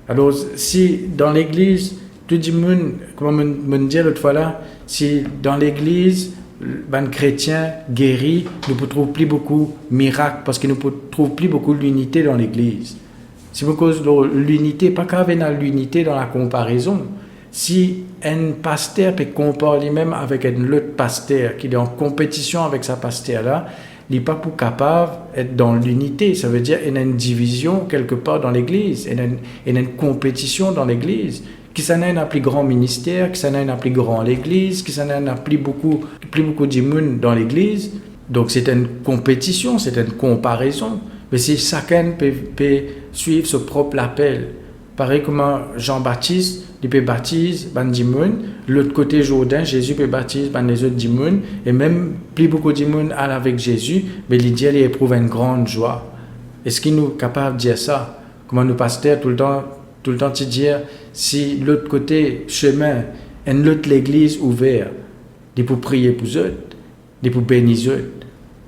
Alors si dans l'église, tout le monde, comme on me dit l'autre fois là, si dans l'église, les chrétiens guéris, nous ne trouvons plus beaucoup de miracles parce que nous ne trouvons plus beaucoup d'unité dans l'église. C'est parce que l'unité, pas qu'avec l'unité dans la comparaison. Si un pasteur peut comparer lui-même avec un autre pasteur qui est en compétition avec sa pasteur-là, il n'est pas pour capable d'être dans l'unité. Ça veut dire qu'il y a une division quelque part dans l'église, il y a une compétition dans l'église. Qui s'en a un plus grand ministère, qui s'en a un plus grand l'église, qui s'en a un plus beaucoup de monde dans l'église. Donc c'est une compétition, c'est une comparaison. Mais si chacun peut suivre son propre appel, pareil comme Jean-Baptiste, il peut baptiser les gens, l'autre côté Jourdain, Jésus peut baptiser les autres gens, et même plus beaucoup de gens allent avec Jésus, mais il éprouve une grande joie. Est-ce qu'il nous est capable de dire ça? Comment nous pasteurs tout le temps te dire, si l'autre côté chemin, une autre l'église ouverte, il pour prier pour eux, il pour bénir eux,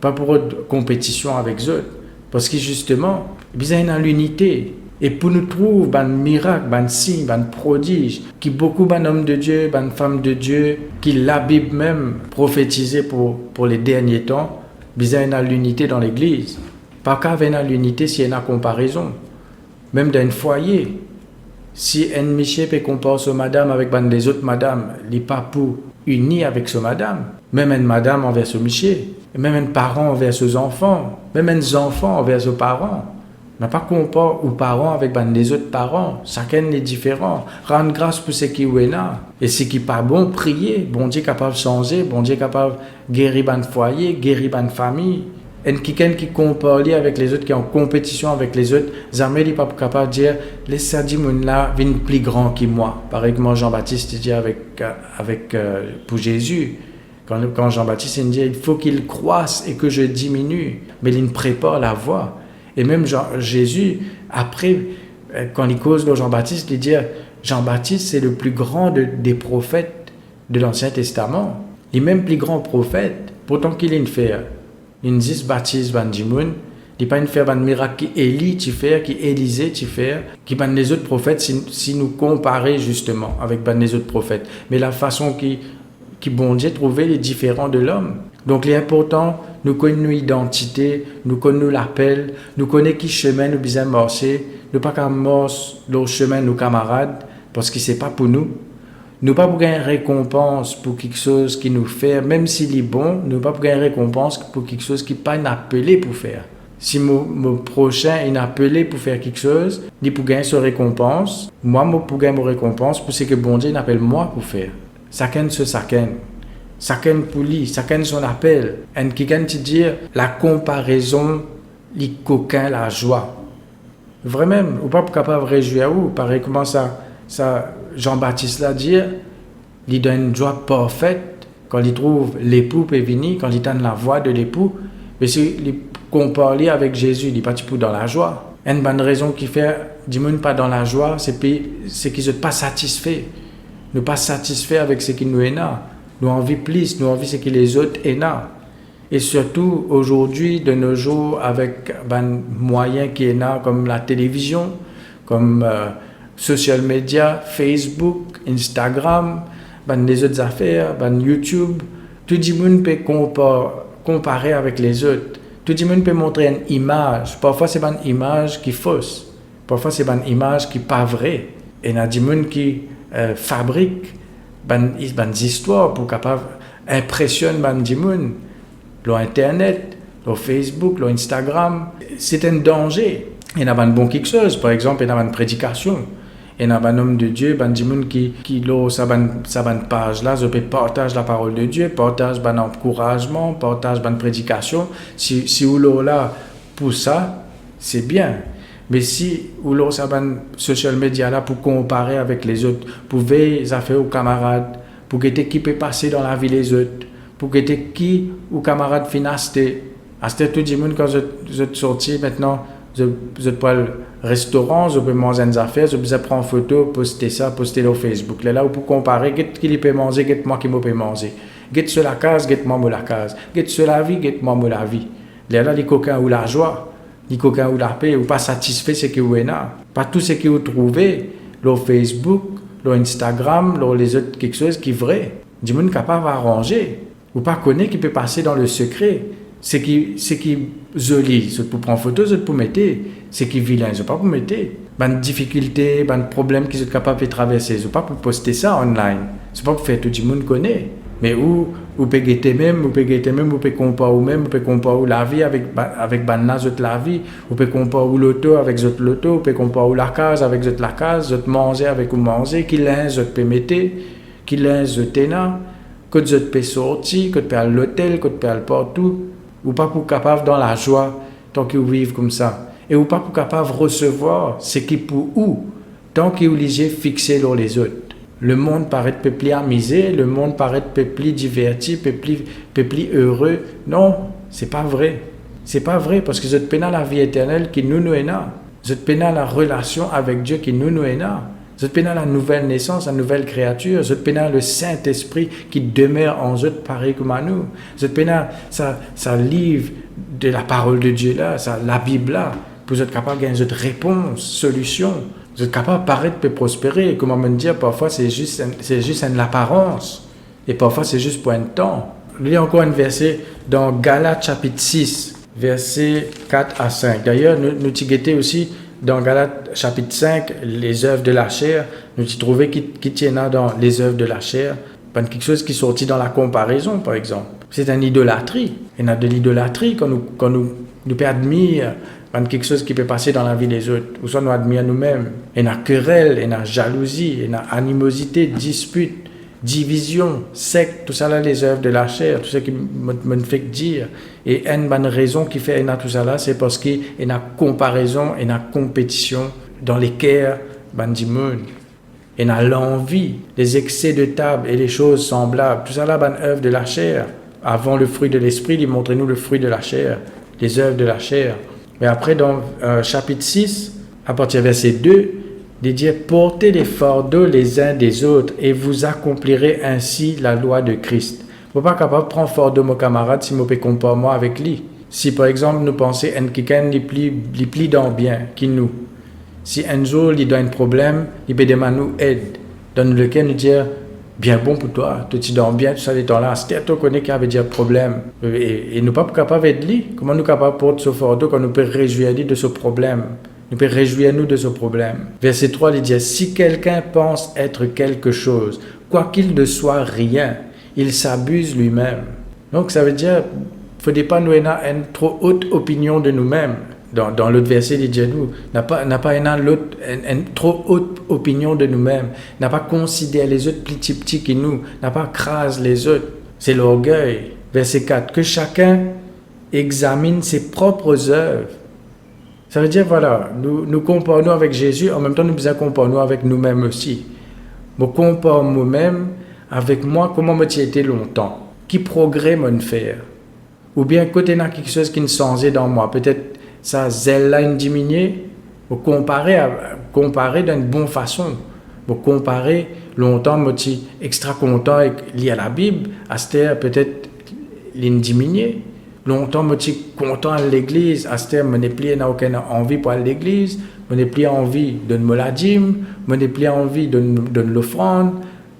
pas pour une compétition avec eux. Parce que justement, il y a l'unité. Et pour nous trouver des miracles, des signes, des prodiges, qui beaucoup d'hommes de Dieu, des femmes de Dieu, qui la Bible même prophétisé pour les derniers temps, il y a l'unité dans l'église. Pas qu'avec l'unité s'il y a une comparaison. Même dans un foyer, si un monsieur peut comparer sa madame avec les autres madames, il n'est pas pour unir avec sa madame. Même une madame envers ce monsieur, même un parent envers ses enfants, même un enfant envers ses parents. n'a pas compare aux parents avec les autres parents. Chacun est différent. Rendre grâce pour ce qui est là. Et ce qui n'est pas bon, prier. Bon Dieu est capable de changer. Bon Dieu est capable de guérir le foyer, guérir la famille. Et quelqu'un qui compare avec les autres, qui est en compétition avec les autres, jamais il n'est pas capable de dire « Laisse ça dire, là, vient plus grand que moi. » Pareil que moi, Jean-Baptiste dit pour Jésus. Quand Jean-Baptiste dit « Il faut qu'il croisse et que je diminue. » Mais il prépare la voie. Et même Jésus, après, quand il cause de Jean-Baptiste, il dit Jean-Baptiste, c'est le plus grand des prophètes de l'Ancien Testament. Il est même plus grand prophète. Pourtant qu'il est une faire. Il dit baptise ban dimoun. Il n'est pas une faire un miracle qui Élie tu fais, qui Élisée tu fais, qui ban les autres prophètes si nous comparer justement avec ban les autres prophètes. Mais la façon qui bon Dieu trouver les différents de l'homme. Donc l'important, nous connaissons notre identité, nous connaissons l'appel, nous connaissons qui chemin nous besoin marcher, nous pas qu'à marcher le chemin nos camarades parce que c'est pas pour nous. Nous pas pour gagner récompense pour quelque chose qui nous fait, même s'il est bon, nous pas pour gagner récompense pour quelque chose qui pas appelé pour faire. Si mon prochain est appelé pour faire quelque chose, il pour gagner sa récompense, moi pour gagner ma récompense pour ce que bon Dieu appelle moi pour faire. Chacun ce chacun. Chacun pour lui, chacun son appel. Et quelqu'un te dit la comparaison, les coquins, la joie. Vraiment, ou pas capable de réjouir ou pareil comment ça Jean-Baptiste l'a dit, il donne une joie parfaite quand il trouve l'époux peut venir, quand il donne la voix de l'époux. Mais si il compare avec Jésus, il n'est pas dans la joie. Une bonne raison qui fait du monde pas dans la joie, c'est qu'ils ne sont pas satisfaits. Nous pas satisfaits avec ce qui nous est là. Nous envie plus, nous envie ce que les autres est là. Et surtout aujourd'hui, de nos jours, avec ben moyens qui est là, comme la télévision, comme social media, Facebook, Instagram, ben les autres affaires, ben YouTube, tout le monde peut comparer avec les autres. Tout le monde peut montrer une image. Parfois c'est une image qui est fausse. Parfois c'est une image qui n'est pas vraie. Et il y a des gens qui fabriquent des histoires pour capable impressionner les gens. L'internet, le Facebook, l'Instagram, c'est un danger. Il y a un bon quelque chose, par exemple, il y a une prédication. Il y a un homme de Dieu, des gens qui ont cette page-là, ils partagent la parole de Dieu, partagent un encouragement, partagent une prédication. Si vous là pour ça, c'est bien. Mais si vous avez un social media là pour comparer avec les autres, pour veiller les affaires aux camarades, pour que qui peut passer dans la vie les autres, pour que qui ou camarades finissent, à ce tout le monde quand vous êtes sorti maintenant, vous êtes pour le restaurant, vous pouvez manger des affaires, vous pouvez prendre en photo, poster ça, poster sur Facebook. Là où pour comparer, qui peut manger, moi qui peux manger. Get sur la case, get moi la case. Get sur la vie, get moi la vie. Là les coquins ou la joie. Les coquins ou la paix, ou pas satisfait ce que vous avez. Pas tout ce que vous trouvez, sur Facebook, sur Instagram, sur les autres, quelque chose qui est vrai. Du monde capable d'arranger. Ou pas connaître qui peut passer dans le secret. Ce qui est joli, c'est pour prendre photo, c'est pour mettre. Ce qui est vilain, c'est pas pour mettre. Une difficulté, un problème qu'ils sont capables de traverser, c'est pas pour poster ça online. C'est pas pour faire tout le monde connaît. Mais où peut guetter même, où peut comparer la vie avec la vie, où peut comparer l'auto avec l'auto, où peut comparer la case avec la case, manger avec manger, qui l'un peut mettre, qui l'un téna, que tu peux sortir, que tu peux aller à l'hôtel, que tu peux aller partout, ou pas pour capable dans la joie tant qu'ils vivent comme ça, et ou pas pour capable recevoir ce qui pour où tant qu'ils obligés fixer sur les autres. Le monde paraît peu plus amusé, le monde paraît peu plus diverti, peu plus heureux. Non, c'est pas vrai. C'est pas vrai parce que vous êtes pénal la vie éternelle qui nous est là. Vous êtes pénal la relation avec Dieu qui nous est là. Vous êtes pénal la nouvelle naissance, la nouvelle créature. Vous êtes pénal le Saint-Esprit qui demeure en vous pareil comme à nous. Vous êtes pénal ça livre de la parole de Dieu là, ça la Bible là. Vous êtes capable de gagner une réponse, solution. Vous êtes capable de paraître et prospérer. Comment me dire, parfois c'est juste une apparence. Et parfois c'est juste pour un temps. Il y a encore un verset dans Galates chapitre 6, versets 4 à 5. D'ailleurs, nous t'y aussi dans Galates chapitre 5, les œuvres de la chair. Nous t'y trouvons qui tiennent dans les œuvres de la chair. Pas quelque chose qui est sorti dans la comparaison, par exemple. C'est une idolâtrie. Il y a de l'idolâtrie quand nous peut admirer quelque chose qui peut passer dans la vie des autres. Ou soit nous admirons nous-mêmes. Il y a querelle, il y a jalousie, il y a animosité, dispute, division, secte, tout ça là, les œuvres de la chair, tout ce qui me fait dire. Et une bonne raison qui fait tout ça là, c'est parce qu'il y a comparaison, il y a compétition dans les cœurs du monde. Il y a l'envie, les excès de table et les choses semblables. Tout ça là, bonne œuvre de la chair. Avant le fruit de l'esprit, il montre-nous le fruit de la chair, les œuvres de la chair. Mais après, dans chapitre 6, à partir du verset 2, il dit « Portez les fardeaux les uns des autres et vous accomplirez ainsi la loi de Christ. » Je ne suis pas capable de prendre fardeau mon camarade si je peux comparer moi avec lui. Si par exemple, nous pensons que quelqu'un est plus dans bien que nous. Si un jour, il a un problème, il peut demander nous aide. Dans lequel nous dire bien bon pour toi, tu dors bien, tout ça, les temps-là. C'est toi qui connais qu'il y avait des problèmes. Et nous ne sommes pas capables d'être lui. Comment nous sommes capables de porter ce fardeau quand nous pouvons réjouir de ce problème? Nous pouvons réjouir nous de ce problème. Verset 3, il dit, si quelqu'un pense être quelque chose, quoi qu'il ne soit rien, il s'abuse lui-même. Donc ça veut dire, il ne faut pas nous avoir une trop haute opinion de nous-mêmes. Dans l'autre verset, il dit, nous, n'a pas une trop haute opinion de nous-mêmes, n'a pas considéré les autres plus petits que nous, n'a pas crase les autres. C'est l'orgueil. Verset 4, que chacun examine ses propres œuvres. Ça veut dire, voilà, nous comparons avec Jésus, en même temps, nous nous comparons avec nous-mêmes aussi. Je compare moi-même avec moi, comment j'ai été longtemps, qui progrès m'en faire, ou bien côté il y a quelque chose qui ne changeait dans moi, peut-être ça zèle-là une diminué, vous comparer d'une bonne façon, vous comparer longtemps, moi je suis extra content lié à la Bible, à cette peut-être une diminué. Longtemps, je suis content à l'église. À ce terme, je n'ai plus aucune envie pour aller à l'église. Je n'ai plus envie de me la dîme. Je n'ai plus envie de l'offrande.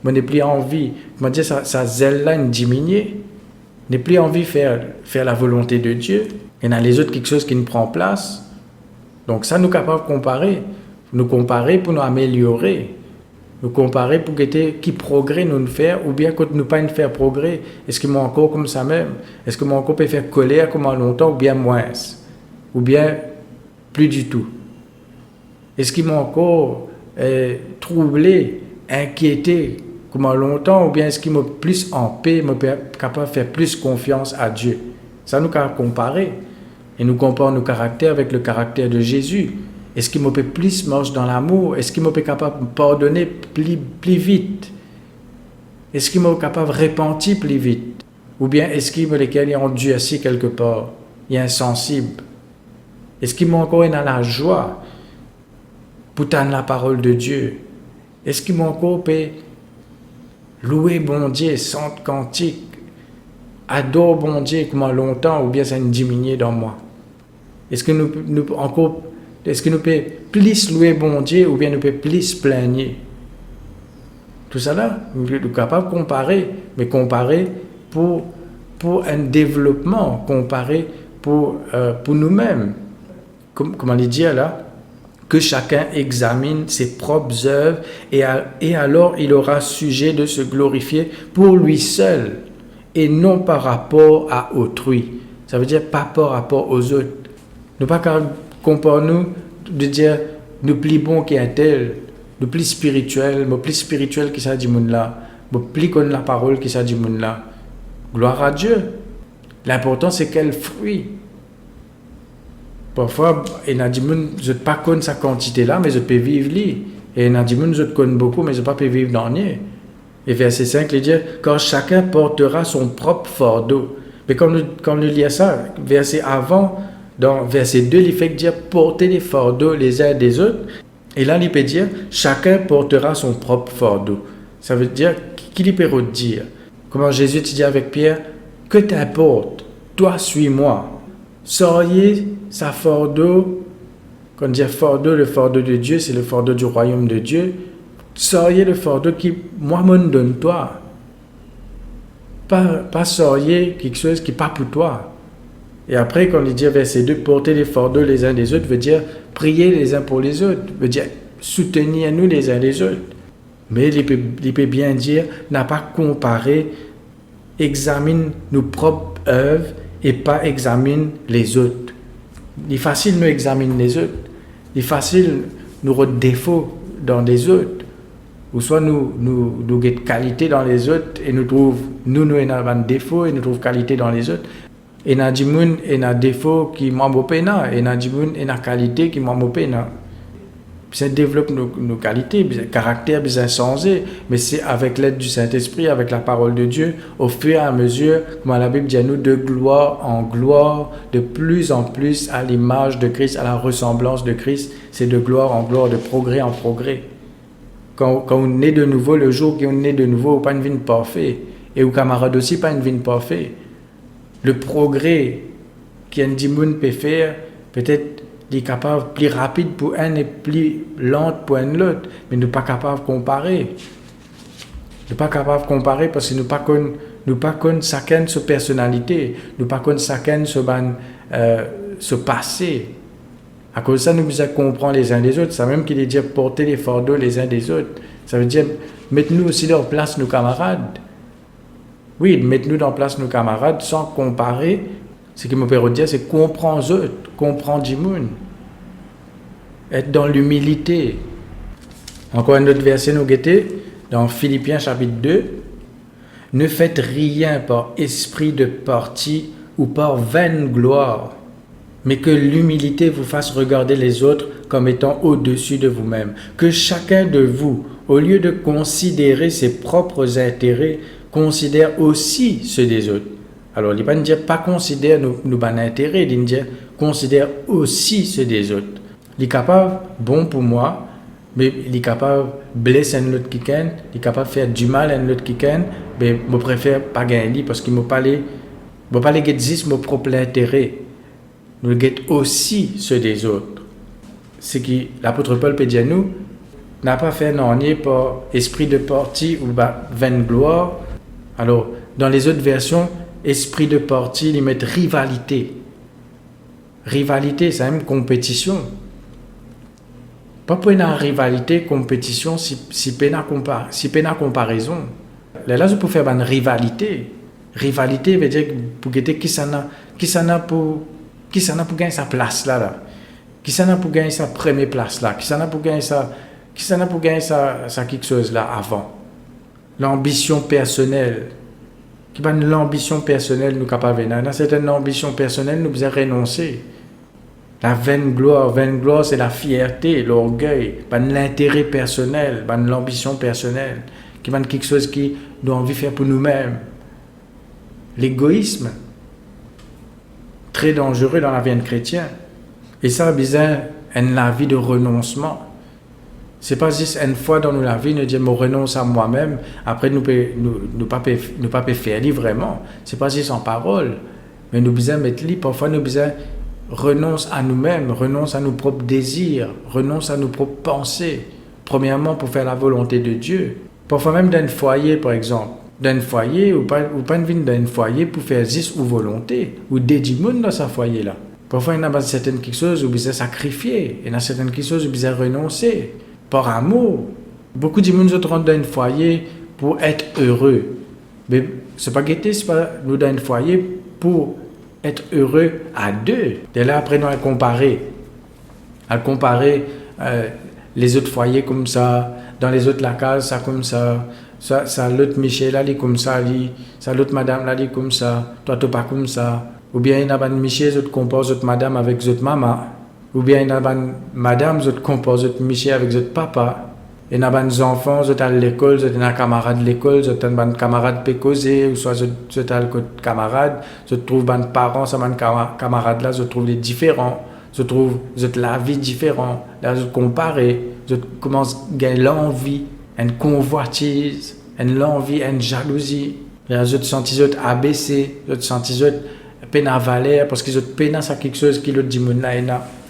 Je n'ai plus envie. Je me dis, ça zèle-là, une diminuée. Je n'ai plus envie de faire la volonté de Dieu. Il y en a les autres, quelque chose qui ne prend place. Donc, ça, nous sommes capables de comparer. Nous comparer pour nous améliorer. Nous comparer pour qui progrès nous faire, ou bien quand nous pas faire progrès, est-ce que moi encore comme ça même? Est-ce que moi encore peut faire colère comme longtemps, ou bien moins? Ou bien plus du tout? Est-ce qu'il m'a encore troublé, inquiété comme longtemps, ou bien est-ce qu'il m'a plus en paix, m'a capable de faire plus confiance à Dieu? Ça nous comparer. Et nous comparons nos caractères avec le caractère de Jésus. Est-ce qu'il me peut plus marcher dans l'amour? Est-ce qu'il me peut capable de pardonner plus vite? Est-ce qu'il me peut capable de repentir plus vite? Ou bien est-ce qu'il me lesquels est endurci quelque part? Il est insensible? Est-ce qu'il m'a encore dans la joie pour tendre la parole de Dieu? Est-ce qu'il m'a encore peut louer bon Dieu, chante cantique, adore bon Dieu comme longtemps, ou bien ça ne diminue dans moi? Est-ce que nous encore est-ce que nous pouvons plus louer bon Dieu ou bien nous pouvons plus plaigner? Tout ça là, nous sommes capables de comparer, mais comparer pour un développement, comparer pour nous-mêmes. Comme on dit là, que chacun examine ses propres œuvres et alors il aura sujet de se glorifier pour lui seul et non par rapport à autrui. Ça veut dire pas par rapport aux autres. Nous pas compare-nous de dire nous plus bon qu'un tel, nous plus spirituel que ça du monde là, nous plus connaît la parole que ça du monde là. Gloire à Dieu. L'important c'est quel fruit. Parfois, il y a des gens je ne pas connaître sa quantité là, mais je peux vivre lui. Et il y a des gens je connais beaucoup, mais je ne peux pas vivre dans lui. Et verset 5, il dit quand chacun portera son propre fardeau. Mais quand nous lisons ça, verset avant. Dans verset 2, il fait dire porter les fardeaux les uns des autres. Et là, il peut dire chacun portera son propre fardeau. Ça veut dire qu'il peut dire. Comment Jésus te dit avec Pierre, que t'importe, toi suis-moi. Soyez sa fardeau. Quand on dit fardeau, le fardeau de Dieu, c'est le fardeau du royaume de Dieu. Soyez le fardeau qui, moi, me donne toi. Pas soyez quelque chose qui n'est pas pour toi. Et après, quand il dit verset 2, porter les fardeaux les uns des autres, veut dire prier les uns pour les autres, veut dire soutenir nous les uns les autres. Mais il peut bien dire, n'a pas comparé, examine nos propres œuvres et pas examine les autres. Il est facile de nous examiner les autres. Il est facile de nous rendre défauts dans les autres. Ou soit nous avons qualité dans les autres et nous avons des défauts et nous trouvons qualité dans les autres. Et nous avons des défauts qui m'ont pena et nous avons des qualités qui m'ont pena. Ça développe nos qualités, nos caractères bien changés, mais c'est avec l'aide du Saint-Esprit, avec la parole de Dieu, au fur et à mesure, comme la Bible dit à nous, de gloire en gloire, de plus en plus à l'image de Christ, à la ressemblance de Christ, c'est de gloire en gloire, de progrès en progrès. Quand on est de nouveau, le jour qu'on est de nouveau, pas une vie parfaite, et aux camarades aussi, pas une vie parfaite. Le progrès qu'un dimoun peut faire, peut-être il est capable plus rapide pour un et plus lent pour un autre, mais nous pas capable de comparer. Nous pas capable de comparer parce que nous pas connaissons chacun sa personnalité, nous pas connaissons chacun ce passé. À cause de ça, nous devons comprendre les uns des autres. Ça même qu'il est dire porter les fardeaux les uns des autres. Ça veut dire mettez-nous aussi dans place nos camarades. Oui, mettez-nous dans place nos camarades sans comparer. Ce que mon père dit, c'est comprendre eux, comprendre Jimoun. Être dans l'humilité. Encore un autre verset nous guetter dans Philippiens chapitre 2. Ne faites rien par esprit de parti ou par vaine gloire, mais que l'humilité vous fasse regarder les autres comme étant au-dessus de vous-même. Que chacun de vous, au lieu de considérer ses propres intérêts, considère aussi ceux des autres. Alors, il ne va pas dire pas considère nos intérêts, il dit considère aussi ceux des autres. Il est capable, bon pour moi, mais il est capable de blesser un autre quelqu'un, il est capable de faire du mal à un autre quelqu'un, mais je préfère pas gagner parce qu'il ne m'a pas les juste mon propre intérêt. Nous guette aussi ceux des autres. Ce qui l'apôtre Paul peut dire à nous, n'a pas fait nornier par esprit de parti ou vaine gloire. Alors, dans les autres versions, esprit de parti, ils mettent rivalité. Rivalité, c'est même compétition. Pas pour une rivalité, compétition, si peine à comparaison. Là, je peux faire une rivalité. Rivalité veut dire pour guetter qui s'en a pour gagner sa place là. Qui s'en a pour gagner sa première place là. Qui s'en a pour gagner sa quelque chose là avant. L'ambition personnelle. Qui va l'ambition personnelle nous capable dans certaines ambitions personnelles nous devons renoncer. La vaine gloire c'est la fierté, l'orgueil, pas l'intérêt personnel, pas l'ambition personnelle, qui va quelque chose qui nous envie de faire pour nous-mêmes. L'égoïsme, très dangereux dans la vie chrétienne. Et ça a besoin la vie de renoncement. C'est pas juste une fois dans la vie, nous dire, je renonce à moi-même, après nous pas faire vraiment. C'est pas juste en parole, mais nous besoin mettre li, parfois nous besoin renonce à nous-mêmes, renonce à nos propres désirs, renonce à nos propres pensées. Premièrement, pour faire la volonté de Dieu. Parfois même d'un foyer, par exemple. D'un foyer, ou pas une vie d'un foyer pour faire juste ou volonté, ou dédier monde dans ce foyer-là. Parfois, il y a certaines choses où vous sacrifier, il y a certaines choses où vous renoncer. Par amour. Beaucoup de gens se rendent dans un foyer pour être heureux. Mais ce n'est pas guetter, c'est pas nous dans un foyer pour être heureux à deux. Dès là, après, nous allons comparer. À comparer les autres foyers comme ça, dans les autres lacases, ça comme ça, l'autre Michel, là, comme ça, ça l'autre madame, là, comme ça, toi, tu pas comme ça. Ou bien, il y a un Michel, je te compare votre madame avec votre maman. Ou bien, il y a une madame, je te compare votre Michel avec votre papa. Il y a des enfants, je à l'école, je un camarade de l'école, je un ban camarade pécosé, ou soit je un camarade, je trouve des parents, ça un camarade là, je trouve les différents, je trouve la vie différente. Là, je compare, je commence à gagner l'envie, une convoitise, une jalousie. Là, je sens abaissé, je sens peine à valeur, parce que je peine à quelque chose qui le dit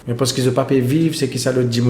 mais parce qu'ils ne peuvent pas vivre, c'est que ça le dit.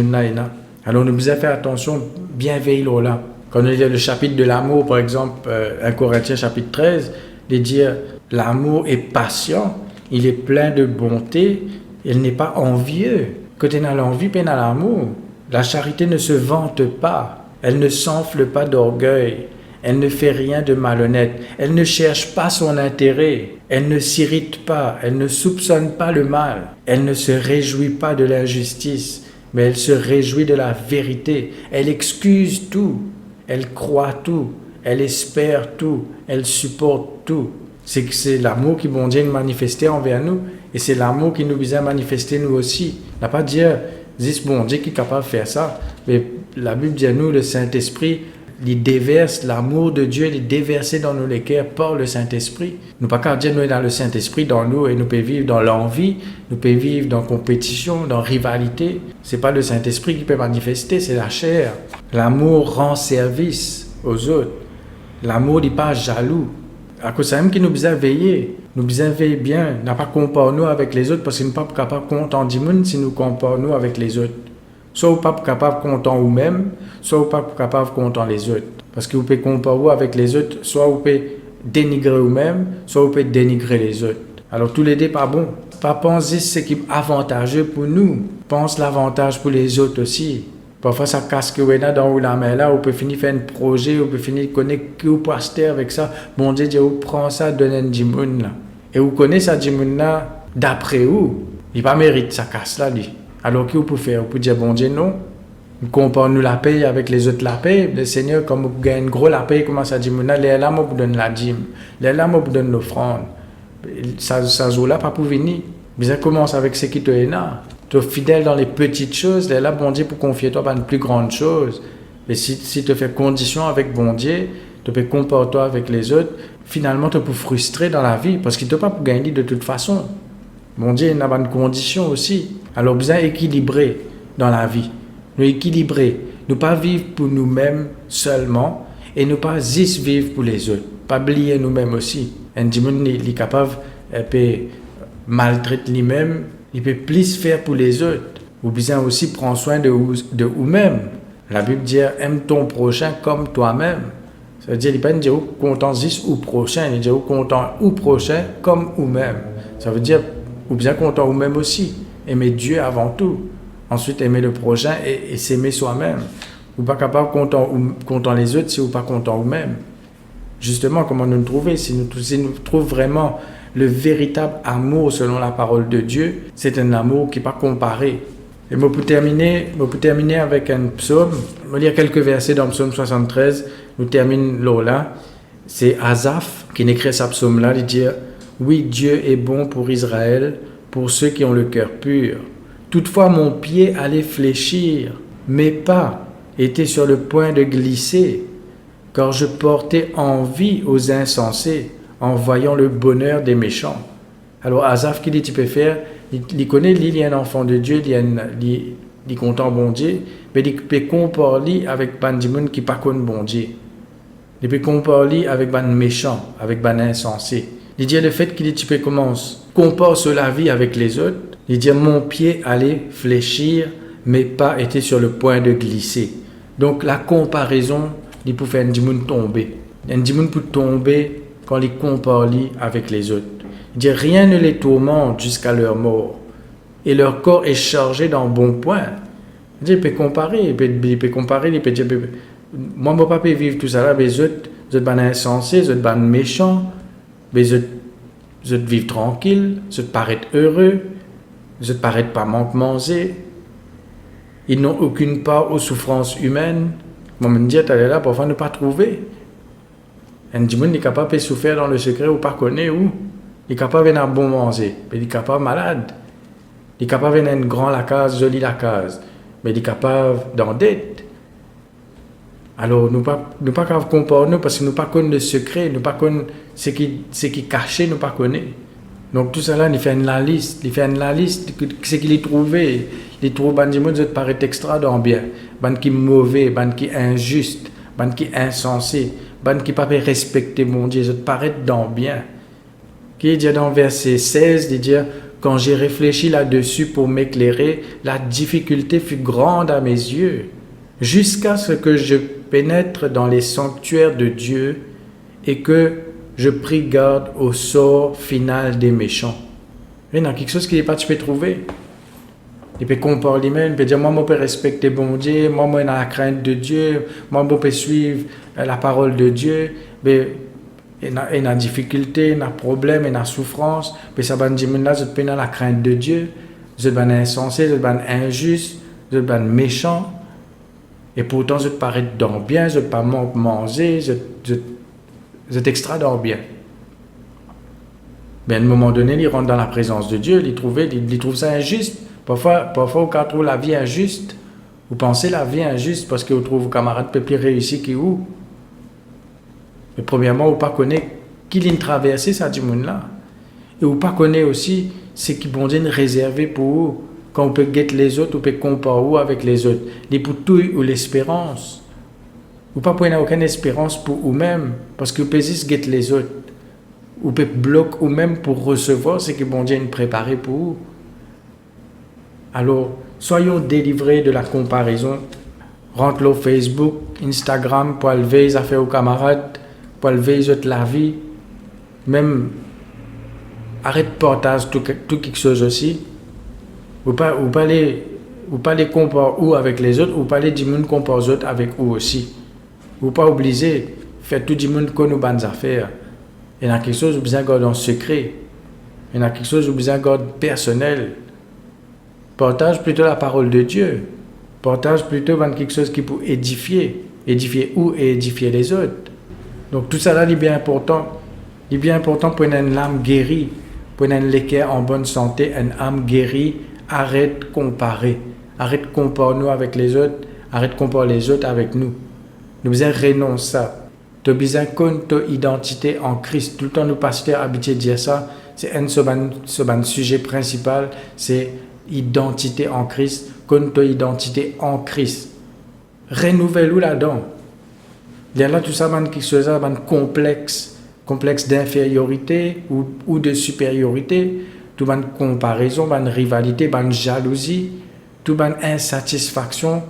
Alors, nous devons faire attention, bien veiller là. Quand on lit le chapitre de l'amour, par exemple, 1 Corinthiens chapitre 13, il dit l'amour est patient, il est plein de bonté, il n'est pas envieux. Quand on a l'envie, on a l'amour. La charité ne se vante pas, elle ne s'enfle pas d'orgueil, Elle ne fait rien de malhonnête. Elle ne cherche pas son intérêt. Elle ne s'irrite pas. Elle ne soupçonne pas le mal. Elle ne se réjouit pas de l'injustice, mais elle se réjouit de la vérité. Elle excuse tout. Elle croit tout. Elle espère tout. Elle supporte tout. C'est l'amour qui bon Dieu nous manifesté envers nous. Et c'est l'amour qui nous vient manifester nous aussi. On n'a pas dire, c'est bon Dieu qui est capable de faire ça. Mais la Bible dit à nous, le Saint-Esprit, il déverse l'amour de Dieu, il est déversé dans nos cœurs par le Saint-Esprit. Nous pas qu'à dire nous dans le Saint-Esprit dans nous et nous pouvons vivre dans l'envie, nous pouvons vivre dans compétition, dans rivalité. C'est pas le Saint-Esprit qui peut manifester, c'est la chair. L'amour rend service aux autres. L'amour n'est pas jaloux. À cause de ça même qui nous besoin veiller. Nous besoin veiller bien. N'a pas comparé nous avec les autres parce que nous ne sommes pas capables de compter du monde si nous comparons nous avec les autres. Soit vous n'êtes pas capable de compter vous-même, soit vous n'êtes pas capable de compter les autres. Parce que vous pouvez comparer vous avec les autres, soit vous pouvez dénigrer vous-même, soit vous pouvez dénigrer les autres. Alors tous les deux pas bon. Pas penser ce qui est avantageux pour nous. Pense l'avantage pour les autres aussi. Parfois ça casse que vous êtes dans la main là, vous pouvez finir faire un projet, vous pouvez finir connecter au pasteur avec ça. Bon Dieu, vous prend ça, donne un djimoun là. Et vous connaissez ça djimoun là d'après vous. Il pas mérite ça casse là lui. Alors, qu'est-ce que vous pouvez faire? Vous pouvez dire, bon Dieu, non. Comparons-nous la paye avec les autres la paye. Le Seigneur, comme vous gagnez gros la paye, comment ça dit? Les là, moi, vous donne la dîme. Les là, moi, vous donne l'offrande. Ça là, pas pour venir. Mais ça commence avec ce qui te est là. Tu es fidèle dans les petites choses. Les là, bon Dieu, pour confier toi dans une plus grande chose. Mais si tu fais condition avec bon Dieu, tu peux comparer toi avec les autres, finalement, tu peux frustrer dans la vie. Parce qu'il ne peut pas pour gagner de toute façon. Bon Dieu, il a une condition aussi. Alors, besoin équilibrer dans la vie. Nous équilibrer. Nous pas vivre pour nous-mêmes seulement et nous pas juste vivre pour les autres. Pas oublier nous-mêmes aussi. Un dimanche, il est capable de maltraiter lui-même. Il peut plus faire pour les autres. Ou besoin aussi prendre soin de vous-même. La Bible dit, aime ton prochain comme toi-même. Ça veut dire, il ne peut pas dire content juste ou prochain. Il dit content ou prochain comme vous-même. Ça veut dire, ou bien content vous-même aussi. Aimer Dieu avant tout. Ensuite, aimer le prochain et s'aimer soi-même. Vous n'êtes pas capable de content les autres si vous n'êtes pas content vous-même. Justement, comment nous trouver? Si nous trouvons vraiment le véritable amour selon la parole de Dieu, c'est un amour qui n'est pas comparé. Et moi, pour terminer avec un psaume, je vais lire quelques versets dans le psaume 73. Nous terminons là. C'est Asaph qui écrit ce psaume-là. Il dit « Oui, Dieu est bon pour Israël, pour ceux qui ont le cœur pur. Toutefois, mon pied allait fléchir, mes pas étaient sur le point de glisser, car je portais envie aux insensés en voyant le bonheur des méchants. » Alors, Asaph, qui dit tu peux faire? Il connaît, il est un enfant de Dieu, il est content bon Dieu, mais il peut comparer avec des gens qui ne pas bon Dieu. Il peut comparer avec des méchants, avec des insensés. Il dit le fait qu'il dit tu peux commencer, compare sur la vie avec les autres. Il dit mon pied allait fléchir, mes pas étaient sur le point de glisser. Donc la comparaison, il peut faire un dimoun tomber. Un dimoun peut tomber quand il compare avec les autres. Il dit rien ne les tourmente jusqu'à leur mort. Et leur corps est chargé d'un bon point. Il dit il peut comparer, il peut comparer, il peut dire moi mon papa peut vivre tout ça là, mais les autres sont insensés, les autres sont méchants. Mais je vivre tranquille, je paraître heureux, je paraître pas manger. Ils n'ont aucune part aux souffrances humaines. Moi, je me dis, t'allais là, parfois ne pas trouver. Un dimanche, il est capable de souffrir dans le secret ou pas connaître où. Il est capable de bon manger, mais il est capable malade. Il est capable de une grande la case, jolie la case, mais il est capable d'en dette. Alors, nous ne pas comparer nous parce que nous ne pas connaissons le secret, nous ne pas connaissons ce qui est caché, nous ne pas connaissons. Donc, tout ça là, il fait une liste, ce qu'il a trouvé. Il trouve des gens qui paraissent extra dans bien, des qui sont mauvais, des qui sont injustes, des qui sont insensés, des qui ne pas respecter mon Dieu, ils paraissent dans bien. Qui dit dans verset 16, il dit quand j'ai réfléchi là-dessus pour m'éclairer, la difficulté fut grande à mes yeux, jusqu'à ce que je pénètre dans les sanctuaires de Dieu et que je prie garde au sort final des méchants. Il y a quelque chose qui n'est pas tu peux trouver. Il peut comparer lui-même, il peut dire, moi, je peux respecter bon Dieu, moi, j'ai la crainte de Dieu, moi, je peux suivre la parole de Dieu, mais il y a des difficultés, il y a des problèmes, il y a des souffrances, mais ça va dire, là, je peux dans la crainte de Dieu, je vais insensé, je vais injuste, je vais méchant, et pourtant, je te parais dans bien, je ne pas manger, je t'extrais dans bien. Mais à un moment donné, il rentre dans la présence de Dieu, il trouve ça injuste. Parfois, on trouve la vie injuste. Vous pensez la vie injuste parce que vous trouvez vos camarades peu plus réussis que vous. Mais premièrement, vous ne connaissez pas qui l'a traversé ça du monde là. Et vous ne connaissez aussi ce qui bon Dieu réservé pour vous. Quand on peut guetter les autres, on peut comparer vous avec les autres. Les pour tout ou l'espérance. Vous ne pouvez pas aucune espérance pour vous-même parce que vous pouvez juste guetter les autres. Vous pouvez bloquer vous-même pour recevoir ce que bon Dieu a préparé pour vous. Alors, soyons délivrés de la comparaison. Rentre au Facebook, Instagram, pour lever les affaires aux camarades, pour lever les autres la vie. Même, arrête de partager tout quelque chose aussi. Vous ne pouvez pas les comparer ou avec les autres, ou pas les gens comparer les autres avec vous aussi. Vous ne pouvez pas obliger, faire tout le monde connaît nos bonnes affaires. Il y a quelque chose que vous besoin de garder en secret. Il y a quelque chose que vous besoin de garder personnel. Partage plutôt la parole de Dieu. Partage plutôt quelque chose qui peut édifier. Édifier ou et édifier les autres. Donc tout ça là est bien important. Il est bien important pour une âme guérie, pour une l'équerre en bonne santé, une âme guérie. Arrête de comparer. Arrête de comparer nous avec les autres. Arrête de comparer les autres avec nous. Nous devons renoncer à ça. Tu as besoin de connaître ton identité en Christ. Tout le temps, nous pasteurs habitués à dire ça. C'est un sujet principal. C'est identité en Christ. Connaître ton identité en Christ. Renouvelle-nous là-dedans. Il y a là tout ça, quelque chose, un complexe d'infériorité ou de supériorité. Tout une comparaison, une rivalité, une jalousie, toute une insatisfaction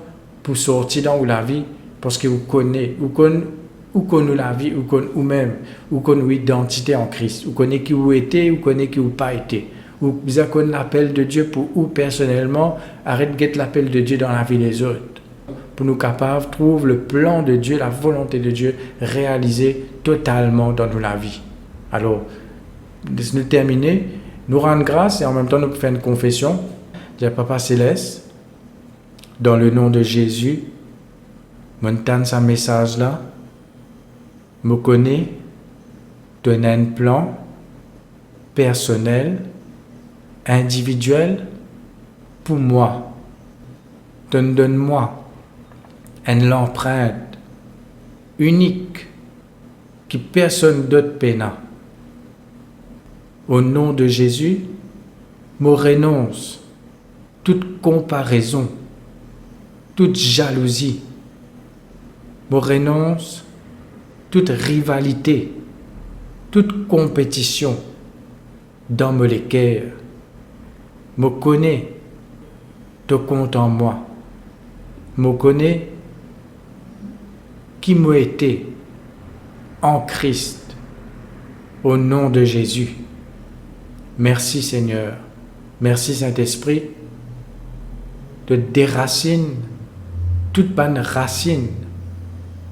pour sortir dans la vie parce que vous connaissez la vie, vous connaissez vous-même, vous connaissez l'identité en Christ, vous connaissez qui vous étiez, vous connaissez qui vous pas été. Vous connaissez l'appel de Dieu pour vous personnellement, arrête de guetter l'appel de Dieu dans la vie des autres. Pour nous capables, trouve le plan de Dieu, la volonté de Dieu réalisée totalement dans la vie. Alors, laisse-nous terminer. Nous rendre grâce et en même temps nous faire une confession. Dire Papa Céleste, dans le nom de Jésus, je t'entends ce message-là, je connais, tu as un plan personnel, individuel pour moi. Donne-moi une empreinte unique que personne d'autre n'a. Au nom de Jésus, je renonce toute comparaison, toute jalousie. Je renonce toute rivalité, toute compétition dans mon cœur. Je connais, te compte en moi. Je connais qui m'a été en Christ, au nom de Jésus. Merci Seigneur, merci Saint-Esprit, de déraciner toute bonne racine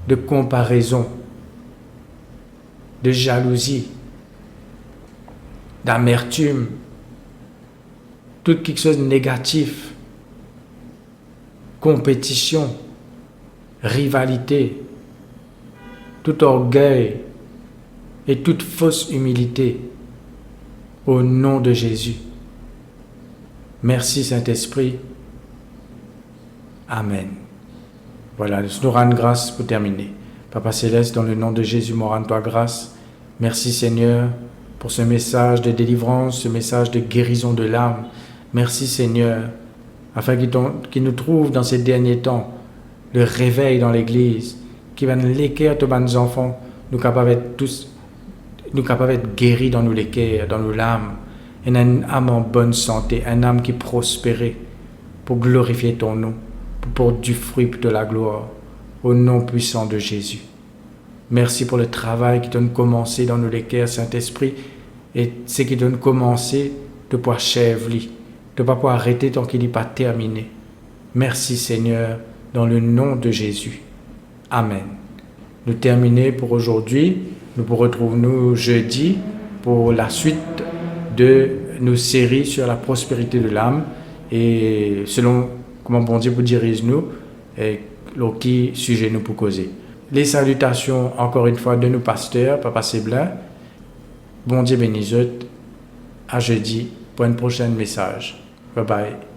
de comparaison, de jalousie, d'amertume, tout quelque chose de négatif, compétition, rivalité, tout orgueil et toute fausse humilité. Au nom de Jésus. Merci Saint-Esprit. Amen. Voilà, nous rendons grâce pour terminer. Papa Céleste, dans le nom de Jésus, nous rendons toi grâce. Merci Seigneur pour ce message de délivrance, ce message de guérison de l'âme. Merci Seigneur, afin qu'il nous trouve dans ces derniers temps le réveil dans l'Église, qui va nous l'équerre de nos enfants, nous capables d'être tous. Nous sommes capables d'être guéris dans nos cœurs, dans nos âmes, et une âme en bonne santé, une âme qui prospère pour glorifier ton nom, pour porter du fruit de la gloire, au nom puissant de Jésus. Merci pour le travail qui donne commencé dans nos cœurs, Saint-Esprit, et ce qui donne commencé de pouvoir chèvrer. de ne pas pouvoir arrêter tant qu'il n'est pas terminé. Merci Seigneur, dans le nom de Jésus. Amen. Nous terminons pour aujourd'hui. Nous vous retrouvons jeudi pour la suite de nos séries sur la prospérité de l'âme et selon comment bon Dieu vous dirige nous et qui sujet nous pour causer. Les salutations encore une fois de nos pasteurs, Papa Séblin. Bon Dieu bénisse. À jeudi pour un prochain message. Bye bye.